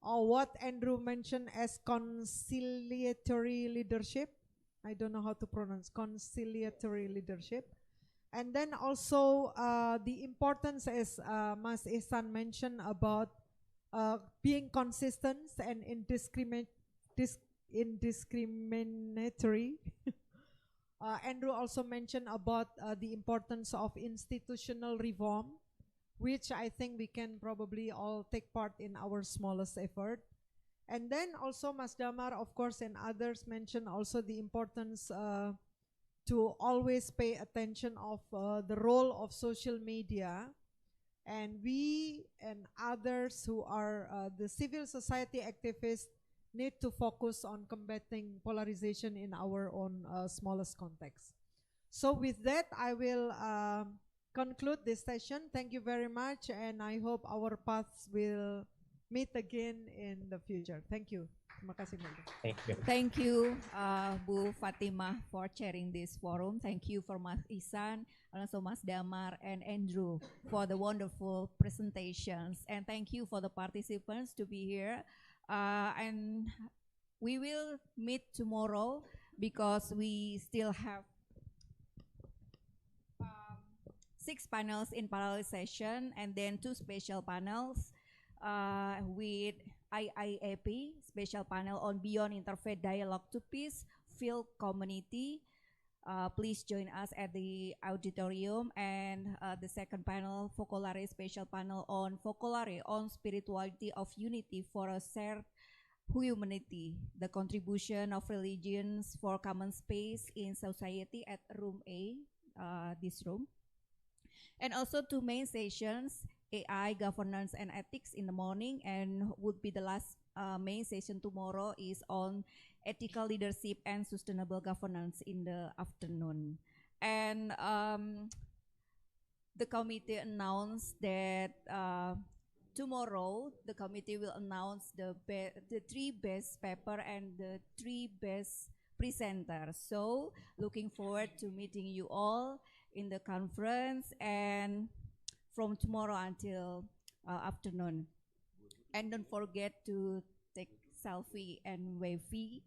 or what Andrew mentioned as conciliatory leadership. I don't know how to pronounce conciliatory leadership. And then also the importance, as Mas Ihsan mentioned, about being consistent and indiscriminatory. Andrew also mentioned about the importance of institutional reform, which I think we can probably all take part in our smallest effort. And then also Mas Damar, of course, and others mentioned also the importance to always pay attention of the role of social media. And we and others who are the civil society activists need to focus on combating polarization in our own smallest context. So with that, I will conclude this session. Thank you very much, and I hope our paths will meet again in the future. Thank you. Terima kasih. Thank you. Thank you, Bu Fatimah, for chairing this forum. Thank you for Mas Ihsan, and also Mas Damar and Andrew for the wonderful presentations. And thank you for the participants to be here. And we will meet tomorrow because we still have 6 panels in parallel session, and then 2 special panels with IIAP, special panel on Beyond Interfaith Dialogue to Peace, Field Community. Please join us at the auditorium. And the second panel, Focolare, special panel on Focolare, on spirituality of unity for a shared humanity, the contribution of religions for common space in society, at room A, this room. And also 2 main sessions, AI, governance and ethics in the morning, and would be the last main session tomorrow is on ethical leadership and sustainable governance in the afternoon. And the committee announced that tomorrow the committee will announce the 3 best paper and the 3 best presenters. So looking forward to meeting you all in the conference and from tomorrow until afternoon. And don't forget to take selfie and wavy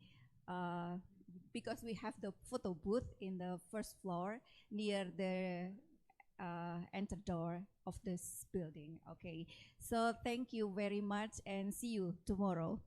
because we have the photo booth in the first floor near the enter door of this building. Okay, so thank you very much and see you tomorrow.